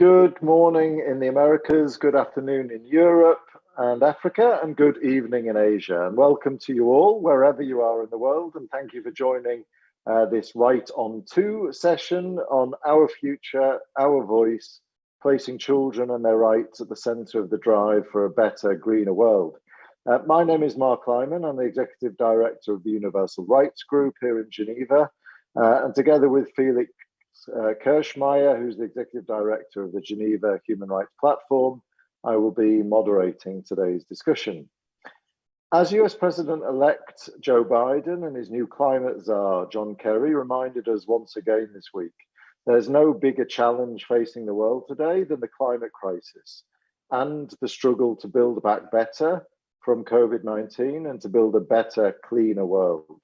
Good morning in the Americas, good afternoon in Europe and Africa, and good evening in Asia. And welcome to you all, wherever you are in the world. And thank you for joining this RightOn 2 session on Our Future, Our Voice, placing children and their rights at the center of the drive for a better, greener world. My name is Mark Lyman. I'm the Executive Director of the Universal Rights Group here in Geneva. And together with Felix Kirschmeyer, who's the Executive Director of the Geneva Human Rights Platform, I will be moderating today's discussion. As US President-elect Joe Biden and his new climate czar, John Kerry, reminded us once again this week, there's no bigger challenge facing the world today than the climate crisis and the struggle to build back better from COVID-19 and to build a better, cleaner world.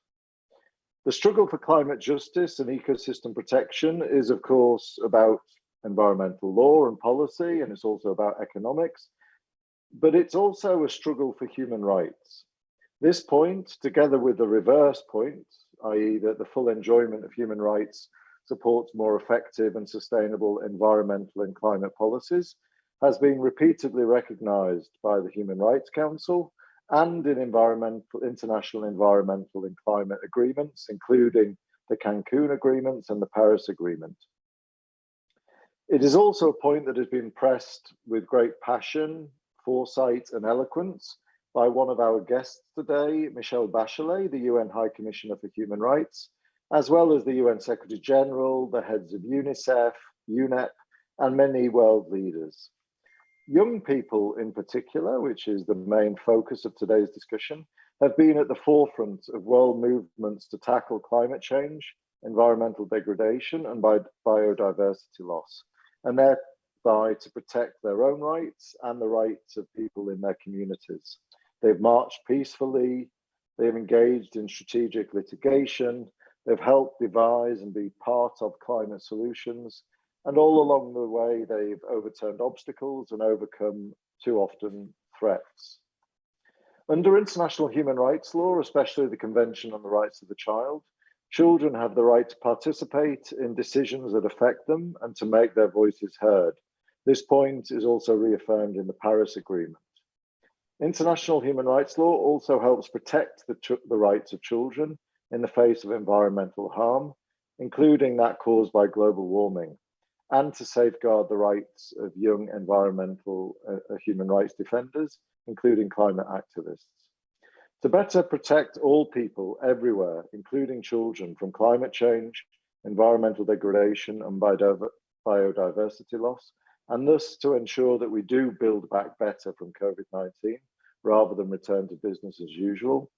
The struggle for climate justice and ecosystem protection is, of course, about environmental law and policy, and it's also about economics, but it's also a struggle for human rights. This point, together with the reverse point, i.e. that the full enjoyment of human rights supports more effective and sustainable environmental and climate policies, has been repeatedly recognized by the Human Rights Council and in international environmental and climate agreements, including the Cancun Agreements and the Paris Agreement. It is also a point that has been pressed with great passion, foresight, and eloquence by one of our guests today, Michelle Bachelet, the UN High Commissioner for Human Rights, as well as the UN Secretary General, the heads of Unicef, UNEP, and many world leaders. Young people in particular, which is the main focus of today's discussion, have been at the forefront of world movements to tackle climate change, environmental degradation, and biodiversity loss, and thereby to protect their own rights and the rights of people in their communities. They've marched peacefully, they've engaged in strategic litigation, they've helped devise and be part of climate solutions, and all along the way, they've overturned obstacles and overcome too often threats. Under international human rights law, especially the Convention on the Rights of the Child, children have the right to participate in decisions that affect them and to make their voices heard. This point is also reaffirmed in the Paris Agreement. International human rights law also helps protect the rights of children in the face of environmental harm, including that caused by global warming, and to safeguard the rights of young environmental human rights defenders, including climate activists. To better protect all people everywhere, including children, from climate change, environmental degradation, and biodiversity loss, and thus to ensure that we do build back better from COVID-19, rather than return to business as usual.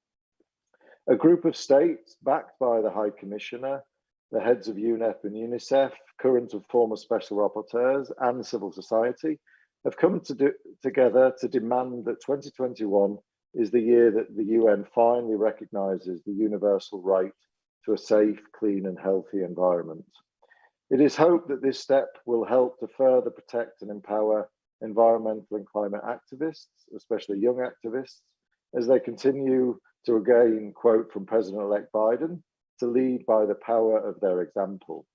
A group of states, backed by the High Commissioner, the heads of UNEP and Unicef, current and former special rapporteurs, and civil society, have come together to demand that 2021 is the year that the UN finally recognizes the universal right to a safe, clean, and healthy environment. It is hoped that this step will help to further protect and empower environmental and climate activists, especially young activists, as they continue to again quote from President-elect Biden, to lead by the power of their example.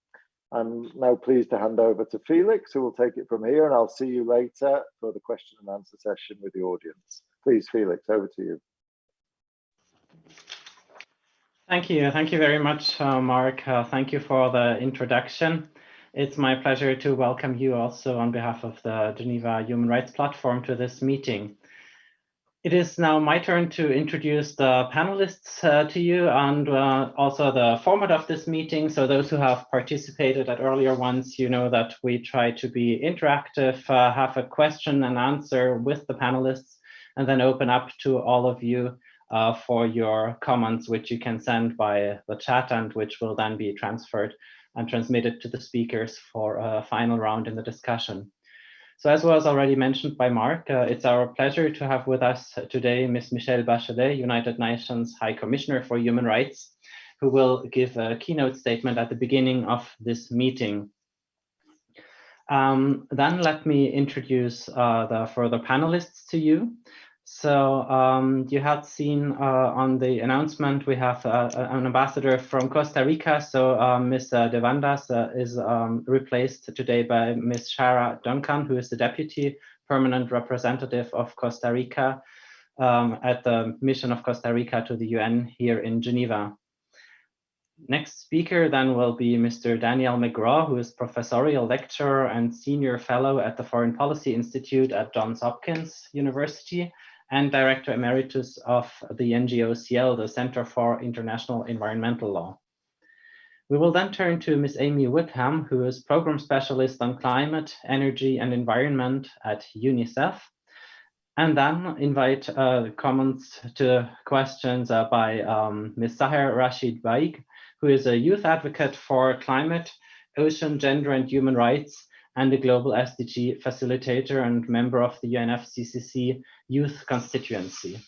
I'm now pleased to hand over to Felix, who will take it from here, and I'll see you later for the question and answer session with the audience. Please, Felix, over to you. Thank you very much, Mark. Thank you for the introduction. It's my pleasure to welcome you also on behalf of the Geneva Human Rights Platform to this meeting. It is now my turn to introduce the panelists to you, and also the format of this meeting. So those who have participated at earlier ones, you know that we try to be interactive, have a question and answer with the panelists, and then open up to all of you for your comments, which you can send by the chat and which will then be transferred and transmitted to the speakers for a final round in the discussion. So as was already mentioned by Mark, it's our pleasure to have with us today Ms. Michelle Bachelet, United Nations High Commissioner for Human Rights, who will give a keynote statement at the beginning of this meeting. Then let me introduce the further panelists to you. So you had seen on the announcement, we have an ambassador from Costa Rica. So Ms. De Vandas is replaced today by Ms. Shara Duncan, who is the Deputy Permanent Representative of Costa Rica at the mission of Costa Rica to the UN here in Geneva. Next speaker then will be Mr. Daniel McGraw, who is Professorial Lecturer and Senior Fellow at the Foreign Policy Institute at Johns Hopkins University and Director Emeritus of the NGO CIEL, the Center for International Environmental Law. We will then turn to Ms. Amy Wickham, who is Program Specialist on Climate, Energy and Environment at Unicef, and then invite comments to questions by Ms. Sahar Rashid Baig, who is a youth advocate for climate, ocean, gender and human rights, and a global SDG facilitator and member of the UNFCCC Youth Constituency.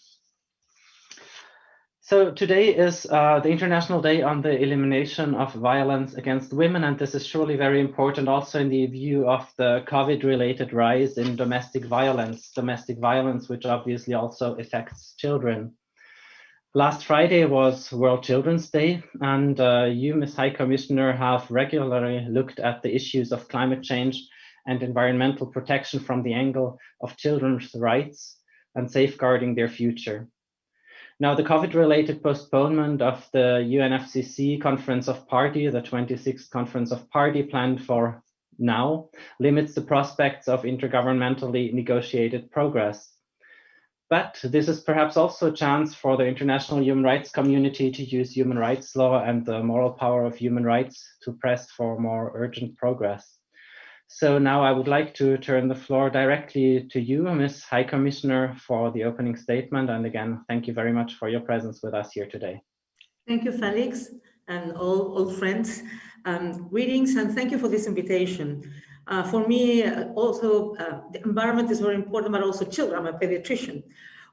So today is the International Day on the Elimination of Violence Against Women, and this is surely very important also in the view of the COVID-related rise in domestic violence which obviously also affects children. Last Friday was World Children's Day, and you, Ms. High Commissioner, have regularly looked at the issues of climate change and environmental protection from the angle of children's rights and safeguarding their future. Now, the COVID-related postponement of the UNFCCC Conference of Party, the 26th Conference of Party planned for now, limits the prospects of intergovernmentally negotiated progress. But this is perhaps also a chance for the international human rights community to use human rights law and the moral power of human rights to press for more urgent progress. So now I would like to turn the floor directly to you, Ms. High Commissioner, for the opening statement. And again, thank you very much for your presence with us here today. Thank you, Felix, and all friends. Greetings, and thank you for this invitation. For me, also, the environment is very important, but also children. I'm a pediatrician.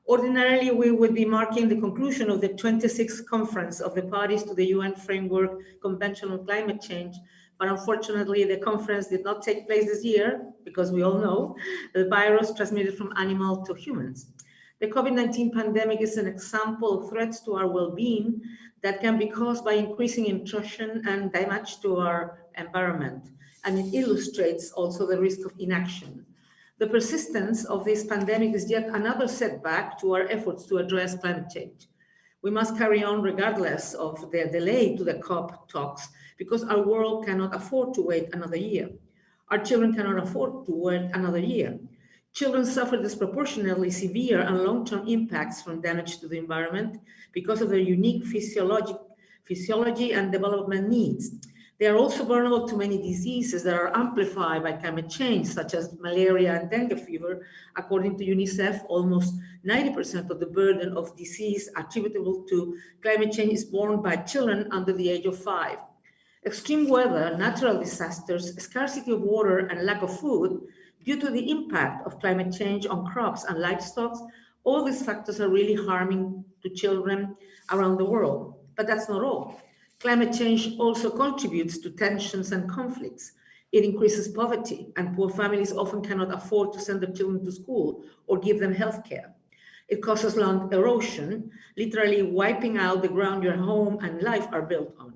Ordinarily, we would be marking the conclusion of the 26th Conference of the Parties to the UN Framework Convention on Climate Change, but unfortunately, the conference did not take place this year because we all know the virus transmitted from animal to humans. The COVID-19 pandemic is an example of threats to our well-being that can be caused by increasing intrusion and damage to our environment. And it illustrates also the risk of inaction. The persistence of this pandemic is yet another setback to our efforts to address climate change. We must carry on regardless of the delay to the COP talks because our world cannot afford to wait another year. Our children cannot afford to wait another year. Children suffer disproportionately severe and long-term impacts from damage to the environment because of their unique physiology and development needs. They are also vulnerable to many diseases that are amplified by climate change, such as malaria and dengue fever. According to Unicef, almost 90% of the burden of disease attributable to climate change is borne by children under the age of 5. Extreme weather, natural disasters, scarcity of water, and lack of food due to the impact of climate change on crops and livestock, all these factors are really harming to children around the world. But that's not all. Climate change also contributes to tensions and conflicts. It increases poverty, and poor families often cannot afford to send their children to school or give them health care. It causes land erosion, literally wiping out the ground your home and life are built on.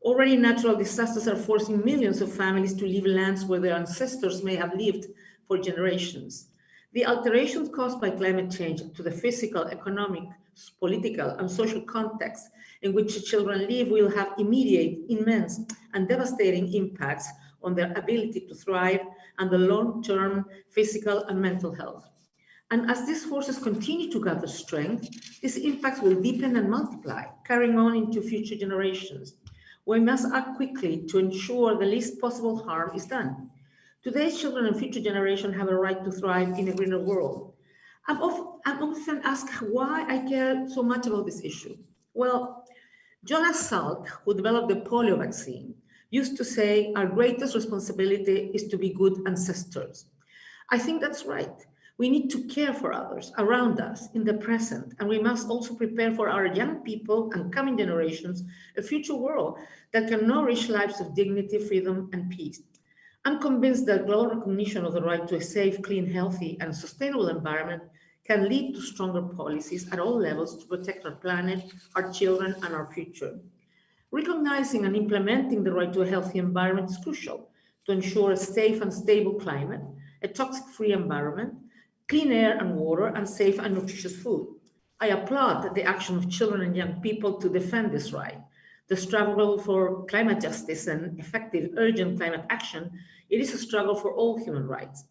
Already natural disasters are forcing millions of families to leave lands where their ancestors may have lived for generations. The alterations caused by climate change to the physical, economic, political, and social context in which children live will have immediate, immense, and devastating impacts on their ability to thrive and the long-term physical and mental health. And as these forces continue to gather strength, these impacts will deepen and multiply, carrying on into future generations. We must act quickly to ensure the least possible harm is done. Today's children and future generations have a right to thrive in a greener world. I'm often asked why I care so much about this issue. Well, Jonas Salk, who developed the polio vaccine, used to say our greatest responsibility is to be good ancestors. I think that's right. We need to care for others around us in the present, and we must also prepare for our young people and coming generations a future world that can nourish lives of dignity, freedom, and peace. I'm convinced that global recognition of the right to a safe, clean, healthy, and sustainable environment can lead to stronger policies at all levels to protect our planet, our children, and our future. Recognizing and implementing the right to a healthy environment is crucial to ensure a safe and stable climate, a toxic-free environment, clean air and water, and safe and nutritious food. I applaud the action of children and young people to defend this right. The struggle for climate justice and effective, urgent climate action, it is a struggle for all human rights.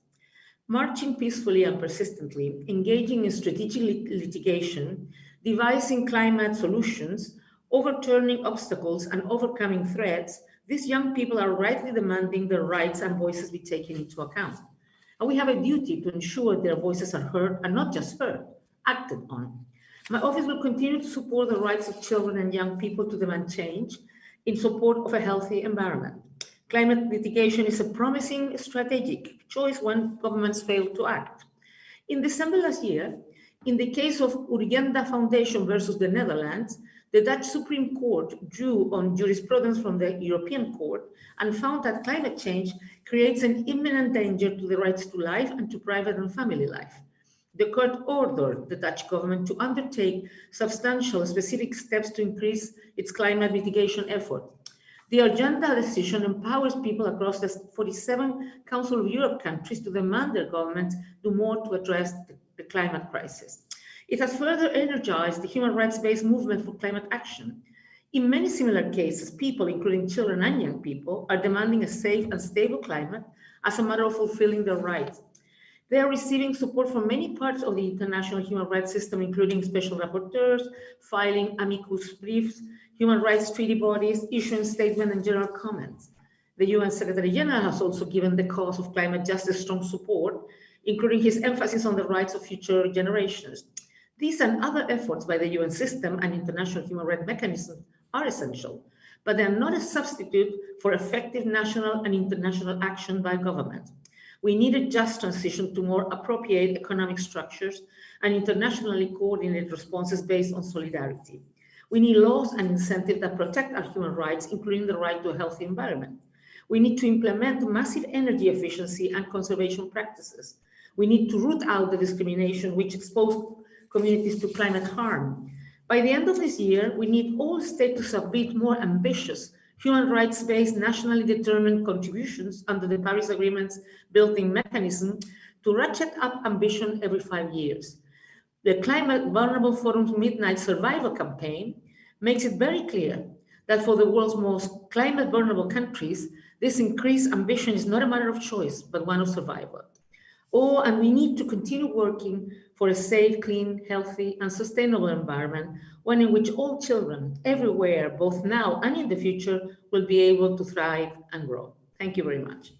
Marching peacefully and persistently, engaging in strategic litigation, devising climate solutions, overturning obstacles, and overcoming threats, these young people are rightly demanding their rights and voices be taken into account. And we have a duty to ensure their voices are heard and not just heard, acted on. My office will continue to support the rights of children and young people to demand change in support of a healthy environment. Climate litigation is a promising strategic choice when governments fail to act. In December last year, in the case of Urgenda Foundation versus the Netherlands, the Dutch Supreme Court drew on jurisprudence from the European Court and found that climate change creates an imminent danger to the rights to life and to private and family life. The court ordered the Dutch government to undertake substantial specific steps to increase its climate mitigation effort. The Urgenda decision empowers people across the 47 Council of Europe countries to demand their governments do more to address the climate crisis. It has further energized the human rights-based movement for climate action. In many similar cases, people, including children and young people, are demanding a safe and stable climate as a matter of fulfilling their rights. They are receiving support from many parts of the international human rights system, including special rapporteurs, filing amicus briefs, human rights treaty bodies, issuing statements and general comments. The UN Secretary General has also given the cause of climate justice strong support, including his emphasis on the rights of future generations. These and other efforts by the UN system and international human rights mechanisms are essential, but they are not a substitute for effective national and international action by governments. We need a just transition to more appropriate economic structures and internationally coordinated responses based on solidarity. We need laws and incentives that protect our human rights, including the right to a healthy environment. We need to implement massive energy efficiency and conservation practices. We need to root out the discrimination which exposes communities to climate harm. By the end of this year, we need all states to submit more ambitious human rights-based, nationally determined contributions under the Paris Agreement's built-in mechanism to ratchet up ambition every 5 years. The Climate Vulnerable Forum's Midnight Survival campaign makes it very clear that for the world's most climate vulnerable countries, this increased ambition is not a matter of choice, but one of survival. Oh, and we need to continue working for a safe, clean, healthy, and sustainable environment, one in which all children everywhere, both now and in the future, will be able to thrive and grow. Thank you very much.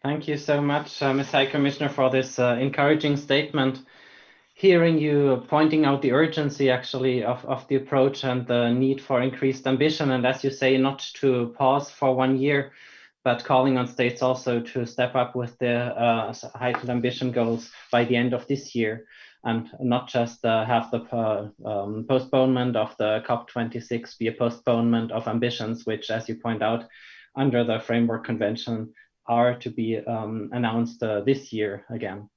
Thank you so much, Ms. High Commissioner, for this encouraging statement. Hearing you pointing out the urgency, actually, of the approach and the need for increased ambition, and as you say, not to pause for 1 year, but calling on states also to step up with the heightened ambition goals by the end of this year, and not just have the postponement of the COP26 be a postponement of ambitions, which, as you point out, under the Framework Convention are to be announced this year again.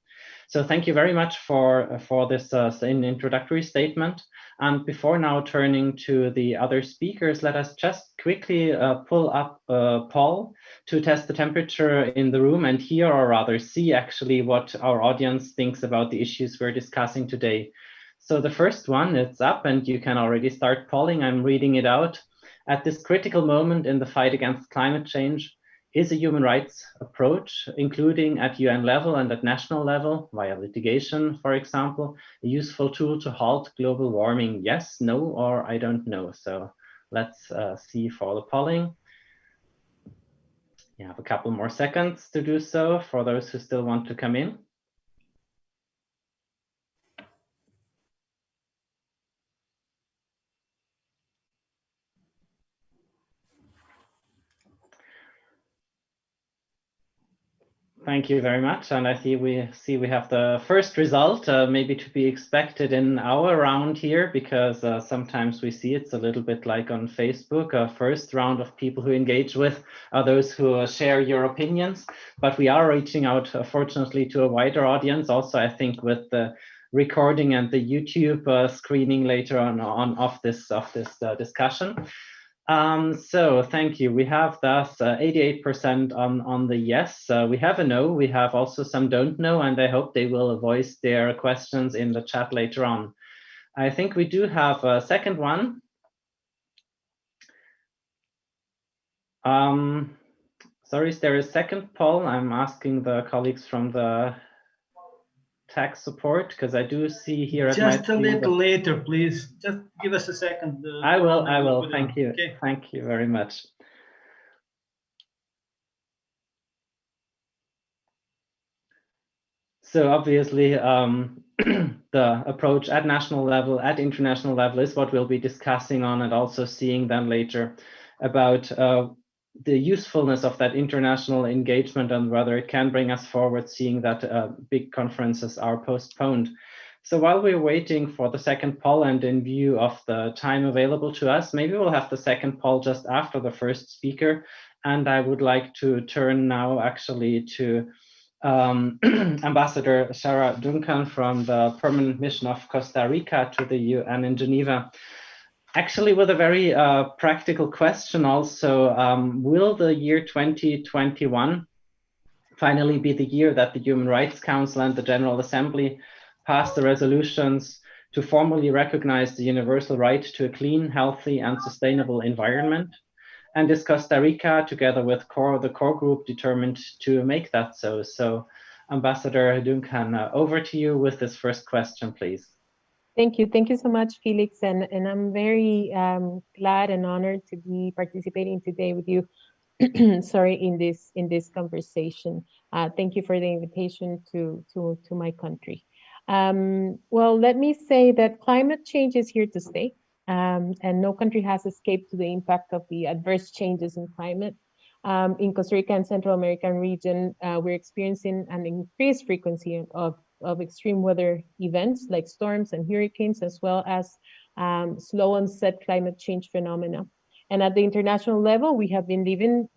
So thank you very much for this introductory statement. And before now turning to the other speakers, let us just quickly pull up a poll to test the temperature in the room and hear, or rather see actually, what our audience thinks about the issues we're discussing today. So the first one, it's up and you can already start polling. I'm reading it out. At this critical moment in the fight against climate change, is a human rights approach, including at UN level and at national level, via litigation, for example, a useful tool to halt global warming? Yes, no, or I don't know. So let's see for the polling. You have a couple more seconds to do so for those who still want to come in. Thank you very much. And I see we have the first result, maybe to be expected in our round here, because sometimes we see it's a little bit like on Facebook. First round of people who engage with are those who share your opinions. But we are reaching out, fortunately, to a wider audience. Also, I think with the recording and the YouTube screening later on of this discussion. So thank you. We have thus 88% on the yes. We have a no. We have also some don't know, and I hope they will voice their questions in the chat later on. I think we do have a second one. Sorry, is there a second poll? I'm asking the colleagues from the tech support, because I do see here at just a little later, please. Just give us a second. I will. Thank you. Okay. Thank you very much. So obviously, the approach at national level, at international level, is what we'll be discussing on, and also seeing then later about the usefulness of that international engagement and whether it can bring us forward, seeing that big conferences are postponed. So while we're waiting for the second poll, and in view of the time available to us, maybe we'll have the second poll just after the first speaker. And I would like to turn now actually to Ambassador Sarah Duncan from the Permanent Mission of Costa Rica to the UN in Geneva. Actually, with a very practical question also, will the year 2021 finally be the year that the Human Rights Council and the General Assembly pass the resolutions to formally recognize the universal right to a clean, healthy, and sustainable environment? And is Costa Rica, together with the core group, determined to make that so? So, Ambassador Duncan, over to you with this first question, please. Thank you. Thank you so much, Felix. And I'm very glad and honored to be participating today with you. Sorry, in this conversation. Thank you for the invitation to my country. Well, let me say that climate change is here to stay. And no country has escaped to the impact of the adverse changes in climate. In Costa Rica and Central American region, we're experiencing an increased frequency of extreme weather events like storms and hurricanes, as well as slow onset climate change phenomena. And at the international level, we have been living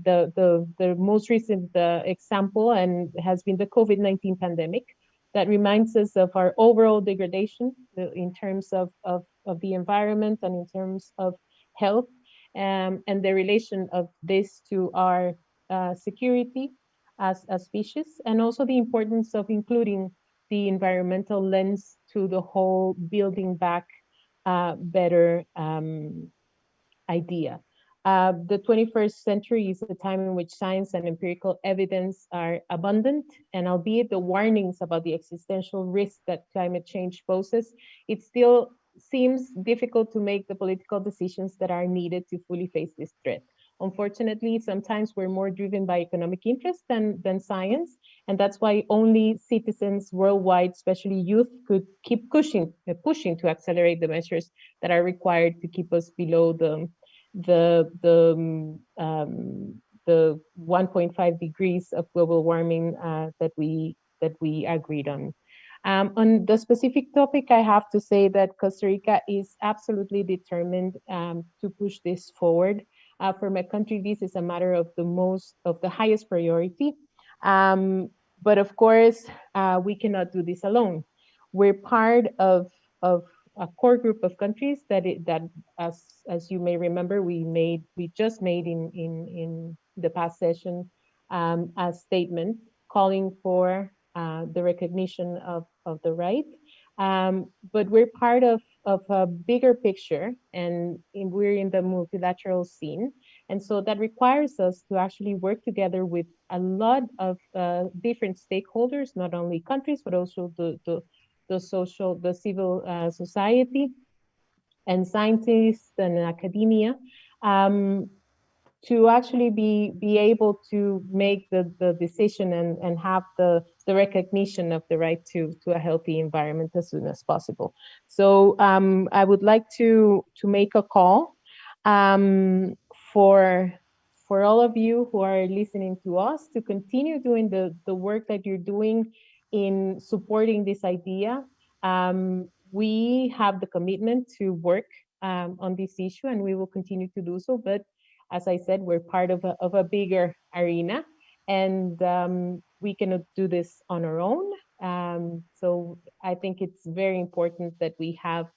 the most recent example, and has been the COVID-19 pandemic, that reminds us of our overall degradation in terms of the environment and in terms of health, and the relation of this to our security as a species, and also the importance of including the environmental lens to the whole building back better idea. The 21st century is a time in which science and empirical evidence are abundant, and albeit the warnings about the existential risk that climate change poses, it still seems difficult to make the political decisions that are needed to fully face this threat. Unfortunately, sometimes we're more driven by economic interest than science, and that's why only citizens worldwide, especially youth, could keep pushing to accelerate the measures that are required to keep us below the 1.5 degrees of global warming that we agreed on. On the specific topic, I have to say that Costa Rica is absolutely determined to push this forward. For my country, this is a matter of the highest priority. But of course, we cannot do this alone. We're part of a core group of countries that as you may remember, we just made in the past session a statement calling for the recognition of the right. But we're part of a bigger picture, and we're in the multilateral scene. And so that requires us to actually work together with a lot of different stakeholders, not only countries, but also the civil society and scientists and academia, to actually be able to make the decision and have the recognition of the right to a healthy environment as soon as possible. So I would like to make a call for for all of you who are listening to us to continue doing the work that you're doing in supporting this idea. We have the commitment to work on this issue, and we will continue to do so. But as I said, we're part of a bigger arena, and we cannot do this on our own. So I think it's very important that we have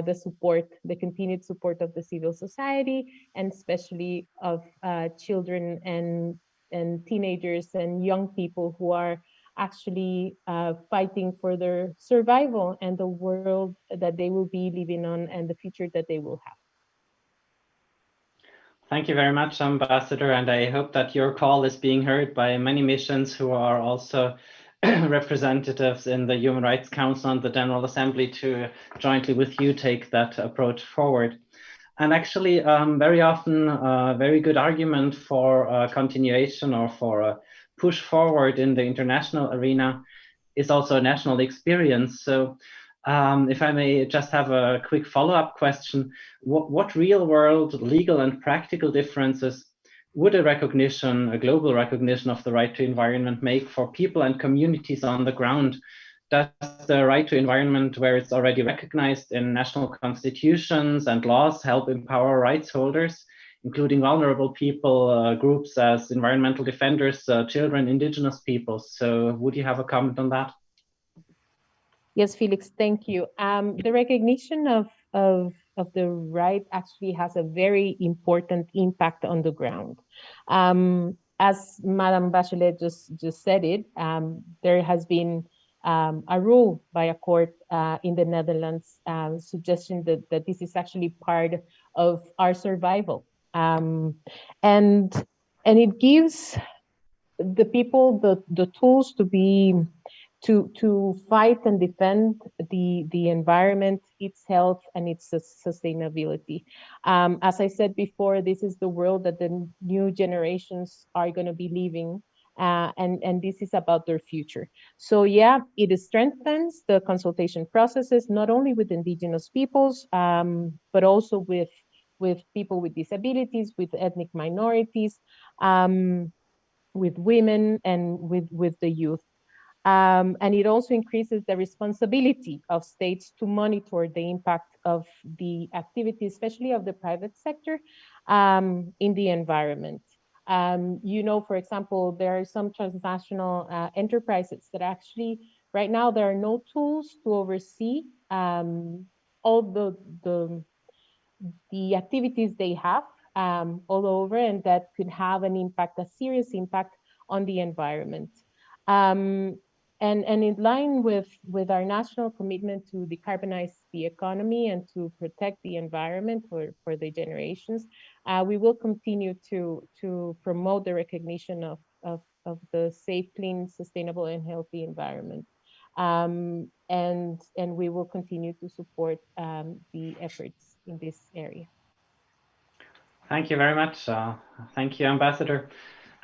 the support, the continued support of the civil society, and especially of children and teenagers and young people who are actually fighting for their survival and the world that they will be living on and the future that they will have. Thank you very much, Ambassador, and I hope that your call is being heard by many missions who are also representatives in the Human Rights Council and the General Assembly to jointly with you take that approach forward. And actually, very often, a very good argument for continuation or for a push forward in the international arena is also a national experience. So if I may just have a quick follow-up question, what real-world legal and practical differences would a global recognition of the right to environment make for people and communities on the ground? Does the right to environment, where it's already recognized in national constitutions and laws, help empower rights holders, including vulnerable people, groups as environmental defenders, children, indigenous peoples? So would you have a comment on that? Yes, Felix, thank you. The recognition of the right actually has a very important impact on the ground. As Madame Bachelet just said it, there has been a rule by a court in the Netherlands suggesting that this is actually part of our survival. And it gives the people the tools to fight and defend the environment, its health, and its sustainability. As I said before, this is the world that the new generations are going to be living, and this is about their future. So yeah, it strengthens the consultation processes, not only with indigenous peoples, but also with people with disabilities, with ethnic minorities, with women, and with the youth. And it also increases the responsibility of states to monitor the impact of the activities, especially of the private sector, in the environment. You know, for example, there are some transnational enterprises that actually, right now, there are no tools to oversee all the activities they have all over, and that could have an impact, a serious impact on the environment. And in line with our national commitment to decarbonize the economy and to protect the environment for the generations, we will continue to promote the recognition of the safe, clean, sustainable, and healthy environment. And we will continue to support the efforts in this area. Thank you very much. Thank you, Ambassador.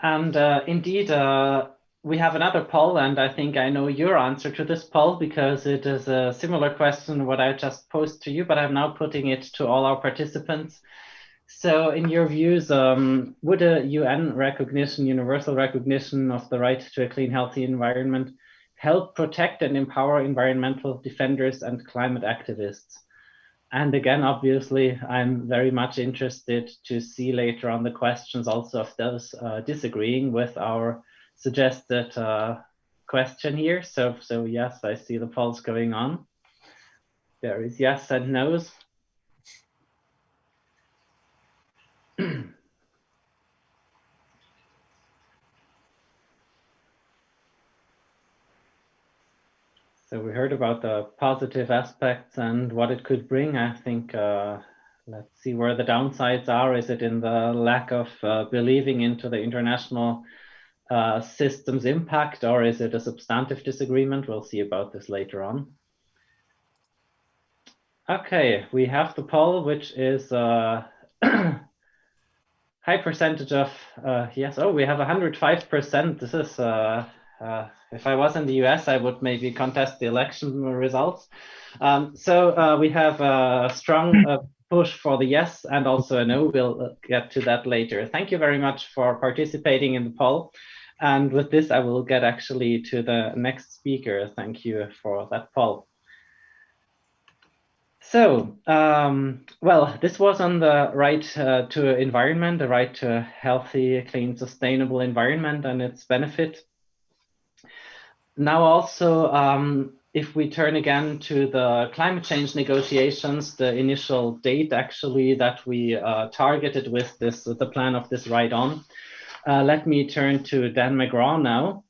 And indeed, we have another poll, and I think I know your answer to this poll because it is a similar question what I just posed to you, but I'm now putting it to all our participants. So in your views, would a UN recognition, universal recognition of the right to a clean, healthy environment help protect and empower environmental defenders and climate activists? And again, obviously, I'm very much interested to see later on the questions also of those disagreeing with our suggested question here. So yes, I see the polls going on. There is yes and no's. So we heard about the positive aspects and what it could bring. I think, let's see where the downsides are. Is it in the lack of believing into the international system's impact, or is it a substantive disagreement? We'll see about this later on. Okay, we have the poll, which is high percentage of yes. Oh, we have 105%. This is if I was in the US, I would maybe contest the election results. So we have a strong push for the yes and also a no. We'll get to that later. Thank you very much for participating in the poll. And with this, I will get actually to the next speaker. Thank you for that poll. So, well, this was on the right to environment, the right to a healthy, clean, sustainable environment and its benefit. Now also, if we turn again to the climate change negotiations, the initial date actually that we targeted with this, with the plan of this RightOn, let me turn to Dan McGraw now.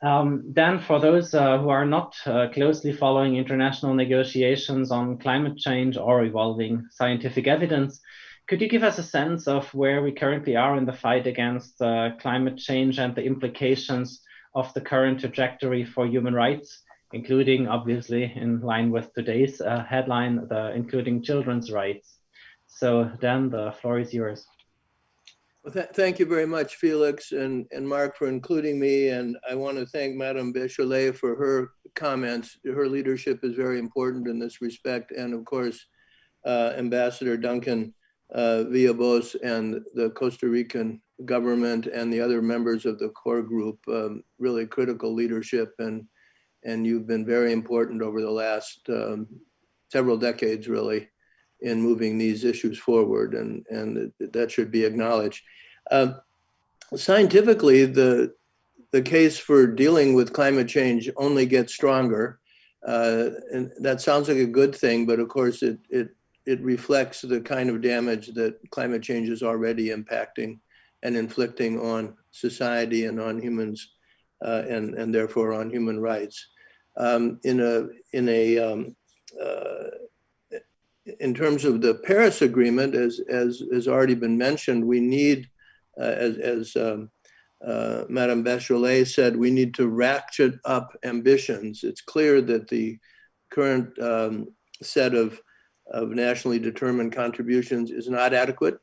Dan, for those who are not closely following international negotiations on climate change or evolving scientific evidence, could you give us a sense of where we currently are in the fight against climate change and the implications of the current trajectory for human rights, including, obviously, in line with today's headline, including children's rights? So Dan, the floor is yours. Well, thank you very much, Felix and Mark, for including me. And I want to thank Madame Béchelet for her comments. Her leadership is very important in this respect. And of course, Ambassador Duncan Villalobos and the Costa Rican government and the other members of the core group, really critical leadership. And you've been very important over the last several decades, really, in moving these issues forward, and that should be acknowledged. Scientifically, the case for dealing with climate change only gets stronger, and that sounds like a good thing, but of course it reflects the kind of damage that climate change is already impacting and inflicting on society and on humans, and therefore on human rights. In terms of the Paris Agreement, as has already been mentioned, we need, as Madame Bachelet said, we need to ratchet up ambitions. It's clear that the current set of nationally determined contributions is not adequate.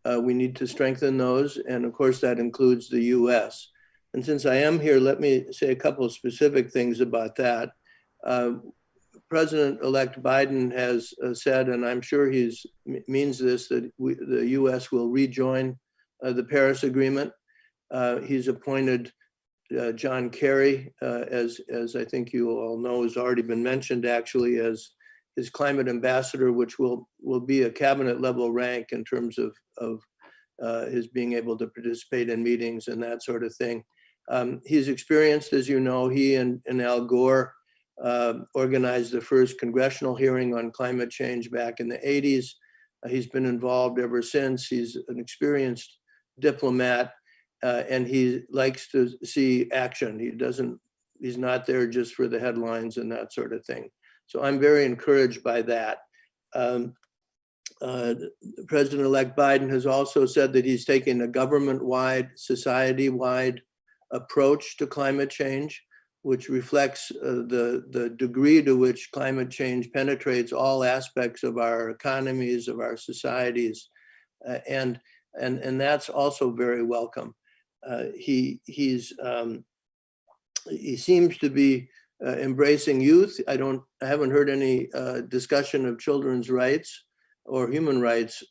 We need to strengthen those, and of course that includes the US. And since I am here, let me say a couple of specific things about that. President-elect Biden has said, and I'm sure he means this, that the US will rejoin the Paris Agreement. He's appointed John Kerry, as I think you all know, has already been mentioned actually, as his climate ambassador, which will be a cabinet level rank in terms of his being able to participate in meetings and that sort of thing. He's experienced, as you know, he and Al Gore organized the first congressional hearing on climate change back in the 80s. He's been involved ever since. He's an experienced diplomat, and he likes to see action. He's not there just for the headlines and that sort of thing. So I'm very encouraged by that. President-elect Biden has also said that he's taking a government-wide, society-wide approach to climate change, which reflects the degree to which climate change penetrates all aspects of our economies, of our societies, and that's also very welcome. He seems to be embracing youth. I haven't heard any discussion of children's rights or human rights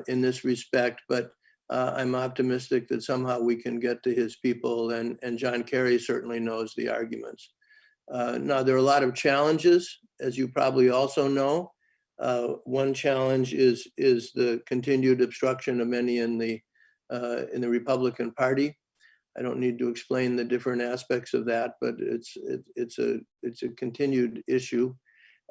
in this respect, but I'm optimistic that somehow we can get to his people, and John Kerry certainly knows the arguments. Now, there are a lot of challenges, as you probably also know. One challenge is the continued obstruction of many in the Republican Party. I don't need to explain the different aspects of that, but it's a continued issue.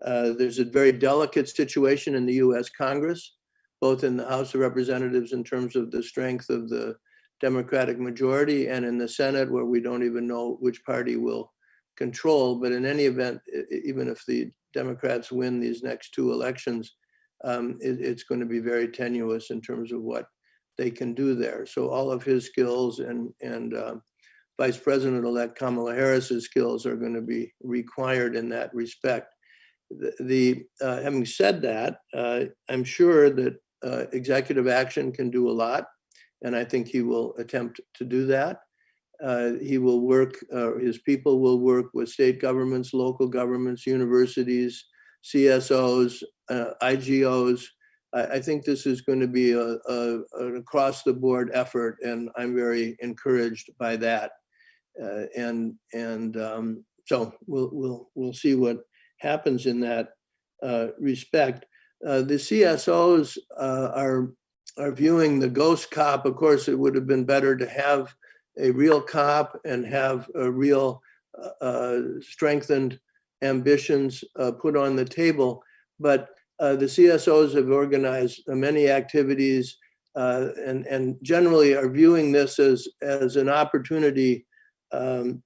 There's a very delicate situation in the U.S. Congress, both in the House of Representatives in terms of the strength of the Democratic majority, and in the Senate, where we don't even know which party will control. But in any event, even if the Democrats win these next two elections, it's going to be very tenuous in terms of what they can do there. So all of his skills and Vice President-elect Kamala Harris's skills are going to be required in that respect. Having said that, I'm sure that executive action can do a lot, and I think he will attempt to do that. He will work, his people will work with state governments, local governments, universities, CSOs, IGOs, I think this is going to be an across-the-board effort, and I'm very encouraged by that. So we'll see what happens in that respect. The CSOs are viewing the ghost COP. Of course, it would have been better to have a real COP and have a real strengthened ambitions put on the table. But the CSOs have organized many activities and generally are viewing this as an opportunity to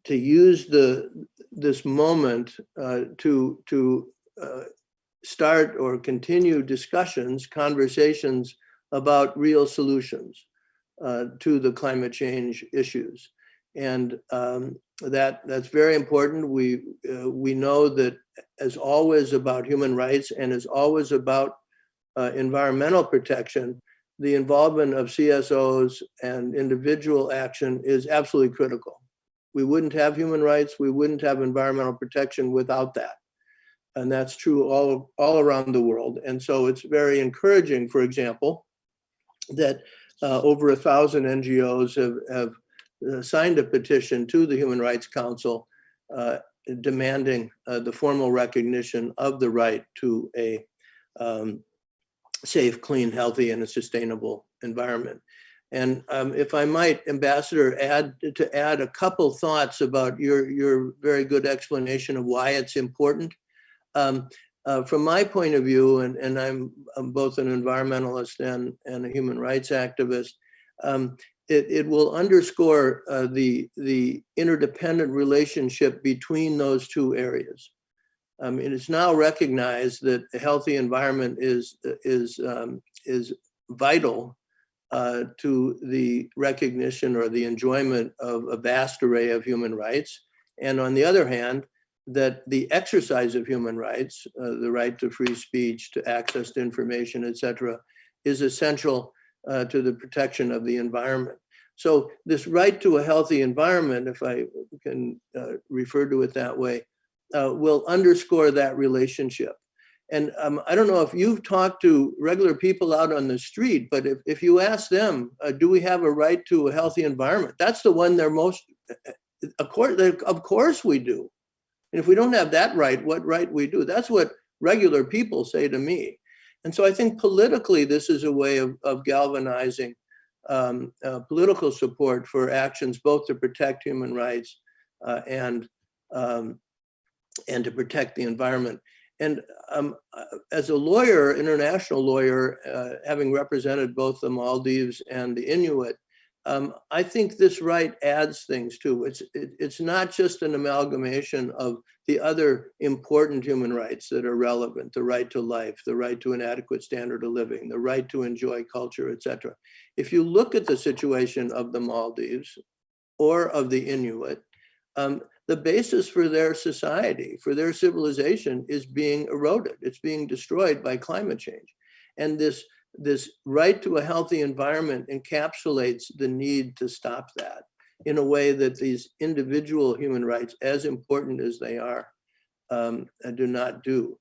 use this moment to start or continue discussions, conversations about real solutions to the climate change issues. And that's very important. We know that as always about human rights and as always about environmental protection, the involvement of CSOs and individual action is absolutely critical. We wouldn't have human rights, we wouldn't have environmental protection without that. And that's true all around the world. And so it's very encouraging, for example, that over 1,000 NGOs have signed a petition to the Human Rights Council demanding the formal recognition of the right to a safe, clean, healthy, and a sustainable environment. And if I might, Ambassador, add a couple thoughts about your very good explanation of why it's important. From my point of view, and I'm both an environmentalist and a human rights activist, it will underscore the interdependent relationship between those two areas. It is now recognized that a healthy environment is vital to the recognition or the enjoyment of a vast array of human rights. And on the other hand, that the exercise of human rights, the right to free speech, to access to information, et cetera, is essential to the protection of the environment. So this right to a healthy environment, if I can refer to it that way, will underscore that relationship. And I don't know if you've talked to regular people out on the street, but if you ask them, do we have a right to a healthy environment? That's the one they're most, of course we do. And if we don't have that right, what right we do? That's what regular people say to me. And so I think politically, this is a way of galvanizing political support for actions both to protect human rights and to protect the environment. And as a lawyer, international lawyer, having represented both the Maldives and the Inuit, I think this right adds things too. It's not just an amalgamation of the other important human rights that are relevant, the right to life, the right to an adequate standard of living, the right to enjoy culture, et cetera. If you look at the situation of the Maldives or of the Inuit, the basis for their society, for their civilization is being eroded. It's being destroyed by climate change. And this right to a healthy environment encapsulates the need to stop that in a way that these individual human rights, as important as they are, do not do.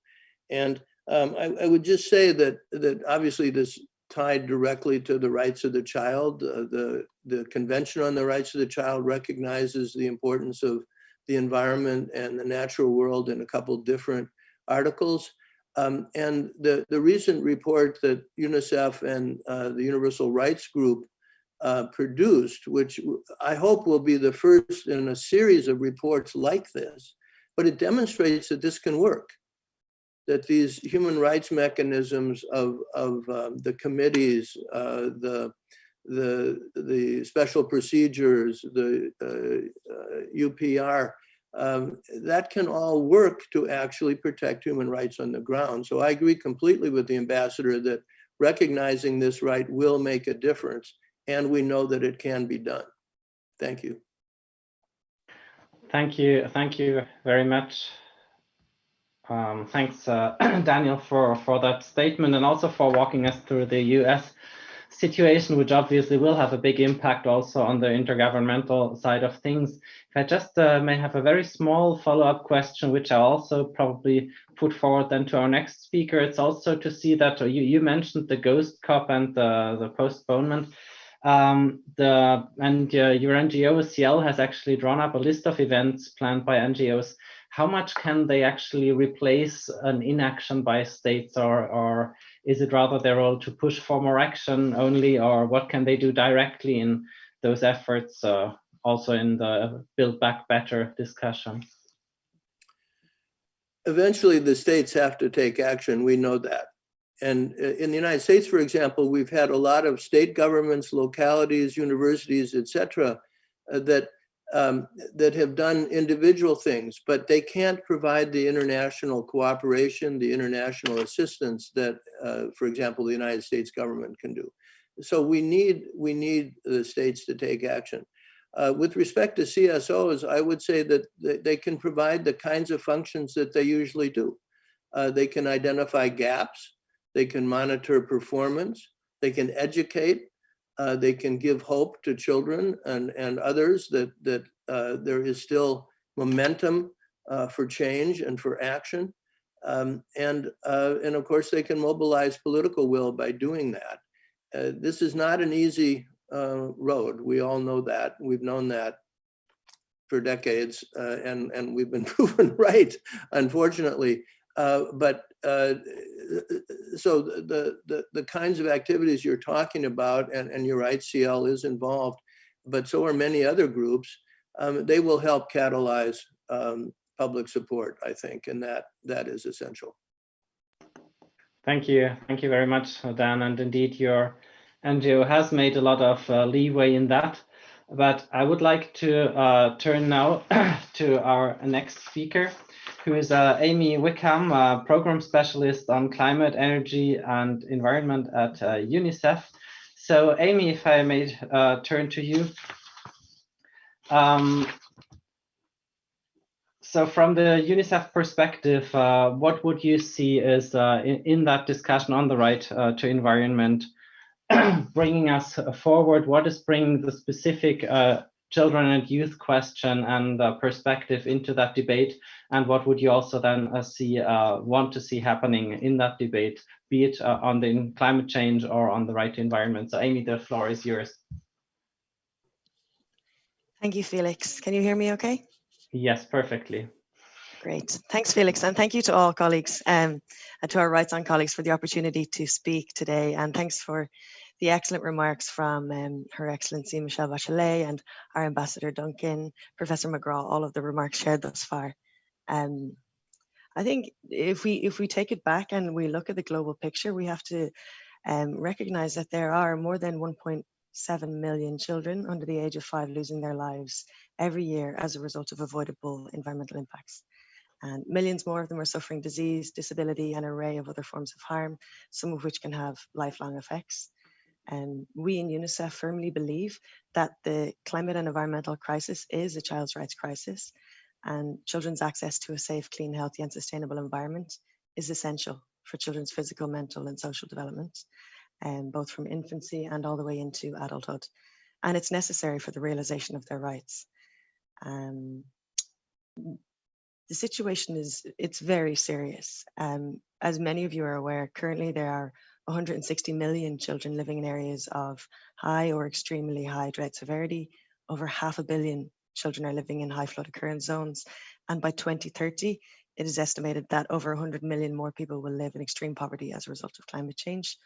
And I would just say that obviously this tied directly to the rights of the child. The Convention on the Rights of the Child recognizes the importance of the environment and the natural world in a couple different articles. And the recent report that Unicef and the Universal Rights Group produced, which I hope will be the first in a series of reports like this, but it demonstrates that this can work, that these human rights mechanisms of the committees, the special procedures, the UPR, that can all work to actually protect human rights on the ground. So I agree completely with the ambassador that recognizing this right will make a difference, and we know that it can be done. Thank you. Thank you very much. Thanks, Daniel, for that statement and also for walking us through the US situation, which obviously will have a big impact also on the intergovernmental side of things. If I just may have a very small follow-up question, which I also probably put forward then to our next speaker. It's also to see that you mentioned the ghost COP and the postponement. Your NGO CL has actually drawn up a list of events planned by NGOs. How much can they actually replace an inaction by states, or is it rather their role to push for more action only, or what can they do directly in those efforts, also in the Build Back Better discussion? Eventually, the states have to take action. We know that. And in the United States, for example, we've had a lot of state governments, localities, universities, etc., that have done individual things, but they can't provide the international cooperation, the international assistance that, for example, the United States government can do. So we need the states to take action. With respect to CSOs, I would say that they can provide the kinds of functions that they usually do. They can identify gaps. They can monitor performance. They can educate. They can give hope to children and others that there is still momentum for change and for action. And of course, they can mobilize political will by doing that. This is not an easy road. We all know that. We've known that for decades, and we've been proven right, unfortunately. So the kinds of activities you're talking about, and you're right, CL is involved, but so are many other groups. They will help catalyze public support, I think, and that is essential. Thank you very much, Dan. And indeed, your NGO has made a lot of leeway in that. But I would like to turn now to our next speaker, who is Amy Wickham, program specialist on climate, energy, and environment at Unicef. So Amy, if I may turn to you. So from the Unicef perspective, what would you see is in that discussion on the right to environment, bringing us forward? What is bringing the specific children and youth question and perspective into that debate? And what would you also then want to see happening in that debate, be it on the climate change or on the right to environment? So Amy, the floor is yours. Thank you, Felix. Can you hear me okay? Yes, perfectly. Great. Thanks, Felix. And thank you to all colleagues and to our RightOn colleagues for the opportunity to speak today. And thanks for the excellent remarks from Her Excellency Michelle Bachelet and our Ambassador Duncan, Professor McGraw, all of the remarks shared thus far. I think if we take it back and we look at the global picture, we have to recognize that there are more than 1.7 million children under the age of 5 losing their lives every year as a result of avoidable environmental impacts. And millions more of them are suffering disease, disability, and an array of other forms of harm, some of which can have lifelong effects. And we in UNICEF firmly believe that the climate and environmental crisis is a child's rights crisis, and children's access to a safe, clean, healthy, and sustainable environment is essential for children's physical, mental, and social development, both from infancy and all the way into adulthood. And it's necessary for the realization of their rights. The situation it's very serious. As many of you are aware, currently there are 160 million children living in areas of high or extremely high drought severity. Over 500 million children are living in high flood occurrence zones. And by 2030, it is estimated that over 100 million more people will live in extreme poverty as a result of climate change.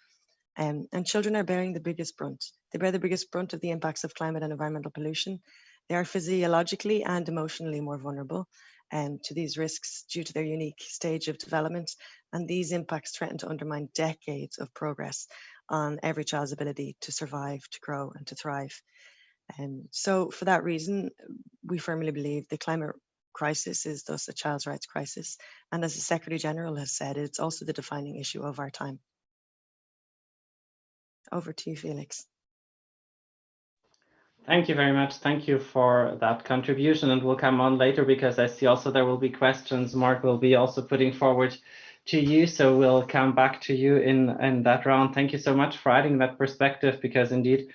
And children are bearing the biggest brunt. They bear the biggest brunt of the impacts of climate and environmental pollution. They are physiologically and emotionally more vulnerable to these risks due to their unique stage of development. And these impacts threaten to undermine decades of progress on every child's ability to survive, to grow, and to thrive. So for that reason, we firmly believe the climate crisis is thus a child's rights crisis. And as the Secretary General has said, it's also the defining issue of our time. Over to you, Felix. Thank you very much. Thank you for that contribution, and we'll come on later because I see also there will be questions Mark will be also putting forward to you, so we'll come back to you in that round. Thank you so much for adding that perspective, because indeed,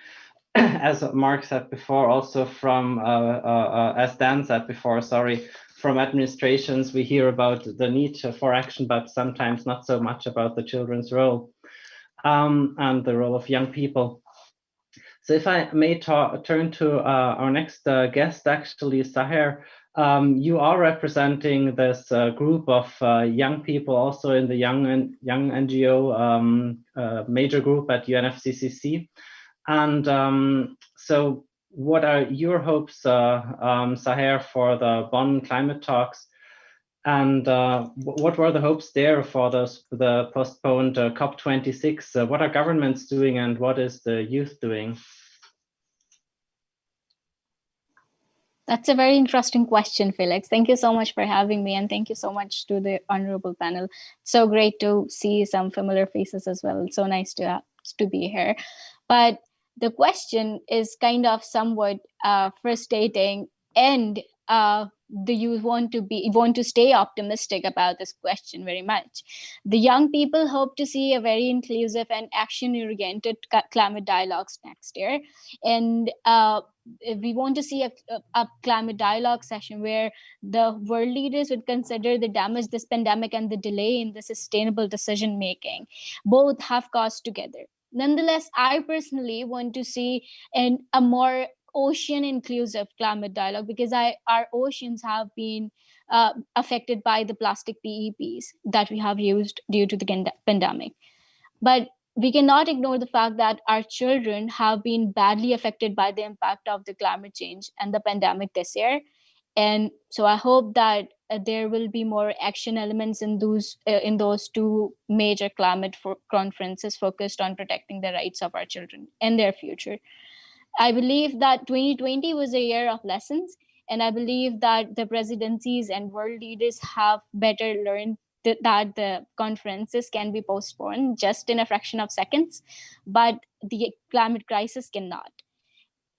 as Mark said before, also from, as Dan said before, sorry, from administrations, we hear about the need for action, but sometimes not so much about the children's role and the role of young people. So if I may turn to our next guest, actually, Saher, you are representing this group of young people, also in the young NGO major group at UNFCCC. And so what are your hopes, Saher, for the Bonn climate talks? And what were the hopes there for the postponed COP26? What are governments doing and what is the youth doing? That's a very interesting question, Felix. Thank you so much for having me, and thank you so much to the honorable panel. It's so great to see some familiar faces as well. It's so nice to be here. But the question is kind of somewhat frustrating, and the youth want to stay optimistic about this question very much. The young people hope to see a very inclusive and action-oriented climate dialogues next year, and we want to see a climate dialogue session where the world leaders would consider the damage this pandemic and the delay in the sustainable decision making both have caused together. Nonetheless, I personally want to see a more ocean inclusive climate dialogue, because our oceans have been affected by the plastic PEPs that we have used due to the pandemic. But we cannot ignore the fact that our children have been badly affected by the impact of the climate change and the pandemic this year. And so I hope that there will be more action elements in those two major climate conferences focused on protecting the rights of our children and their future. I believe that 2020 was a year of lessons, and I believe that the presidencies and world leaders have better learned that the conferences can be postponed just in a fraction of seconds, but the climate crisis cannot.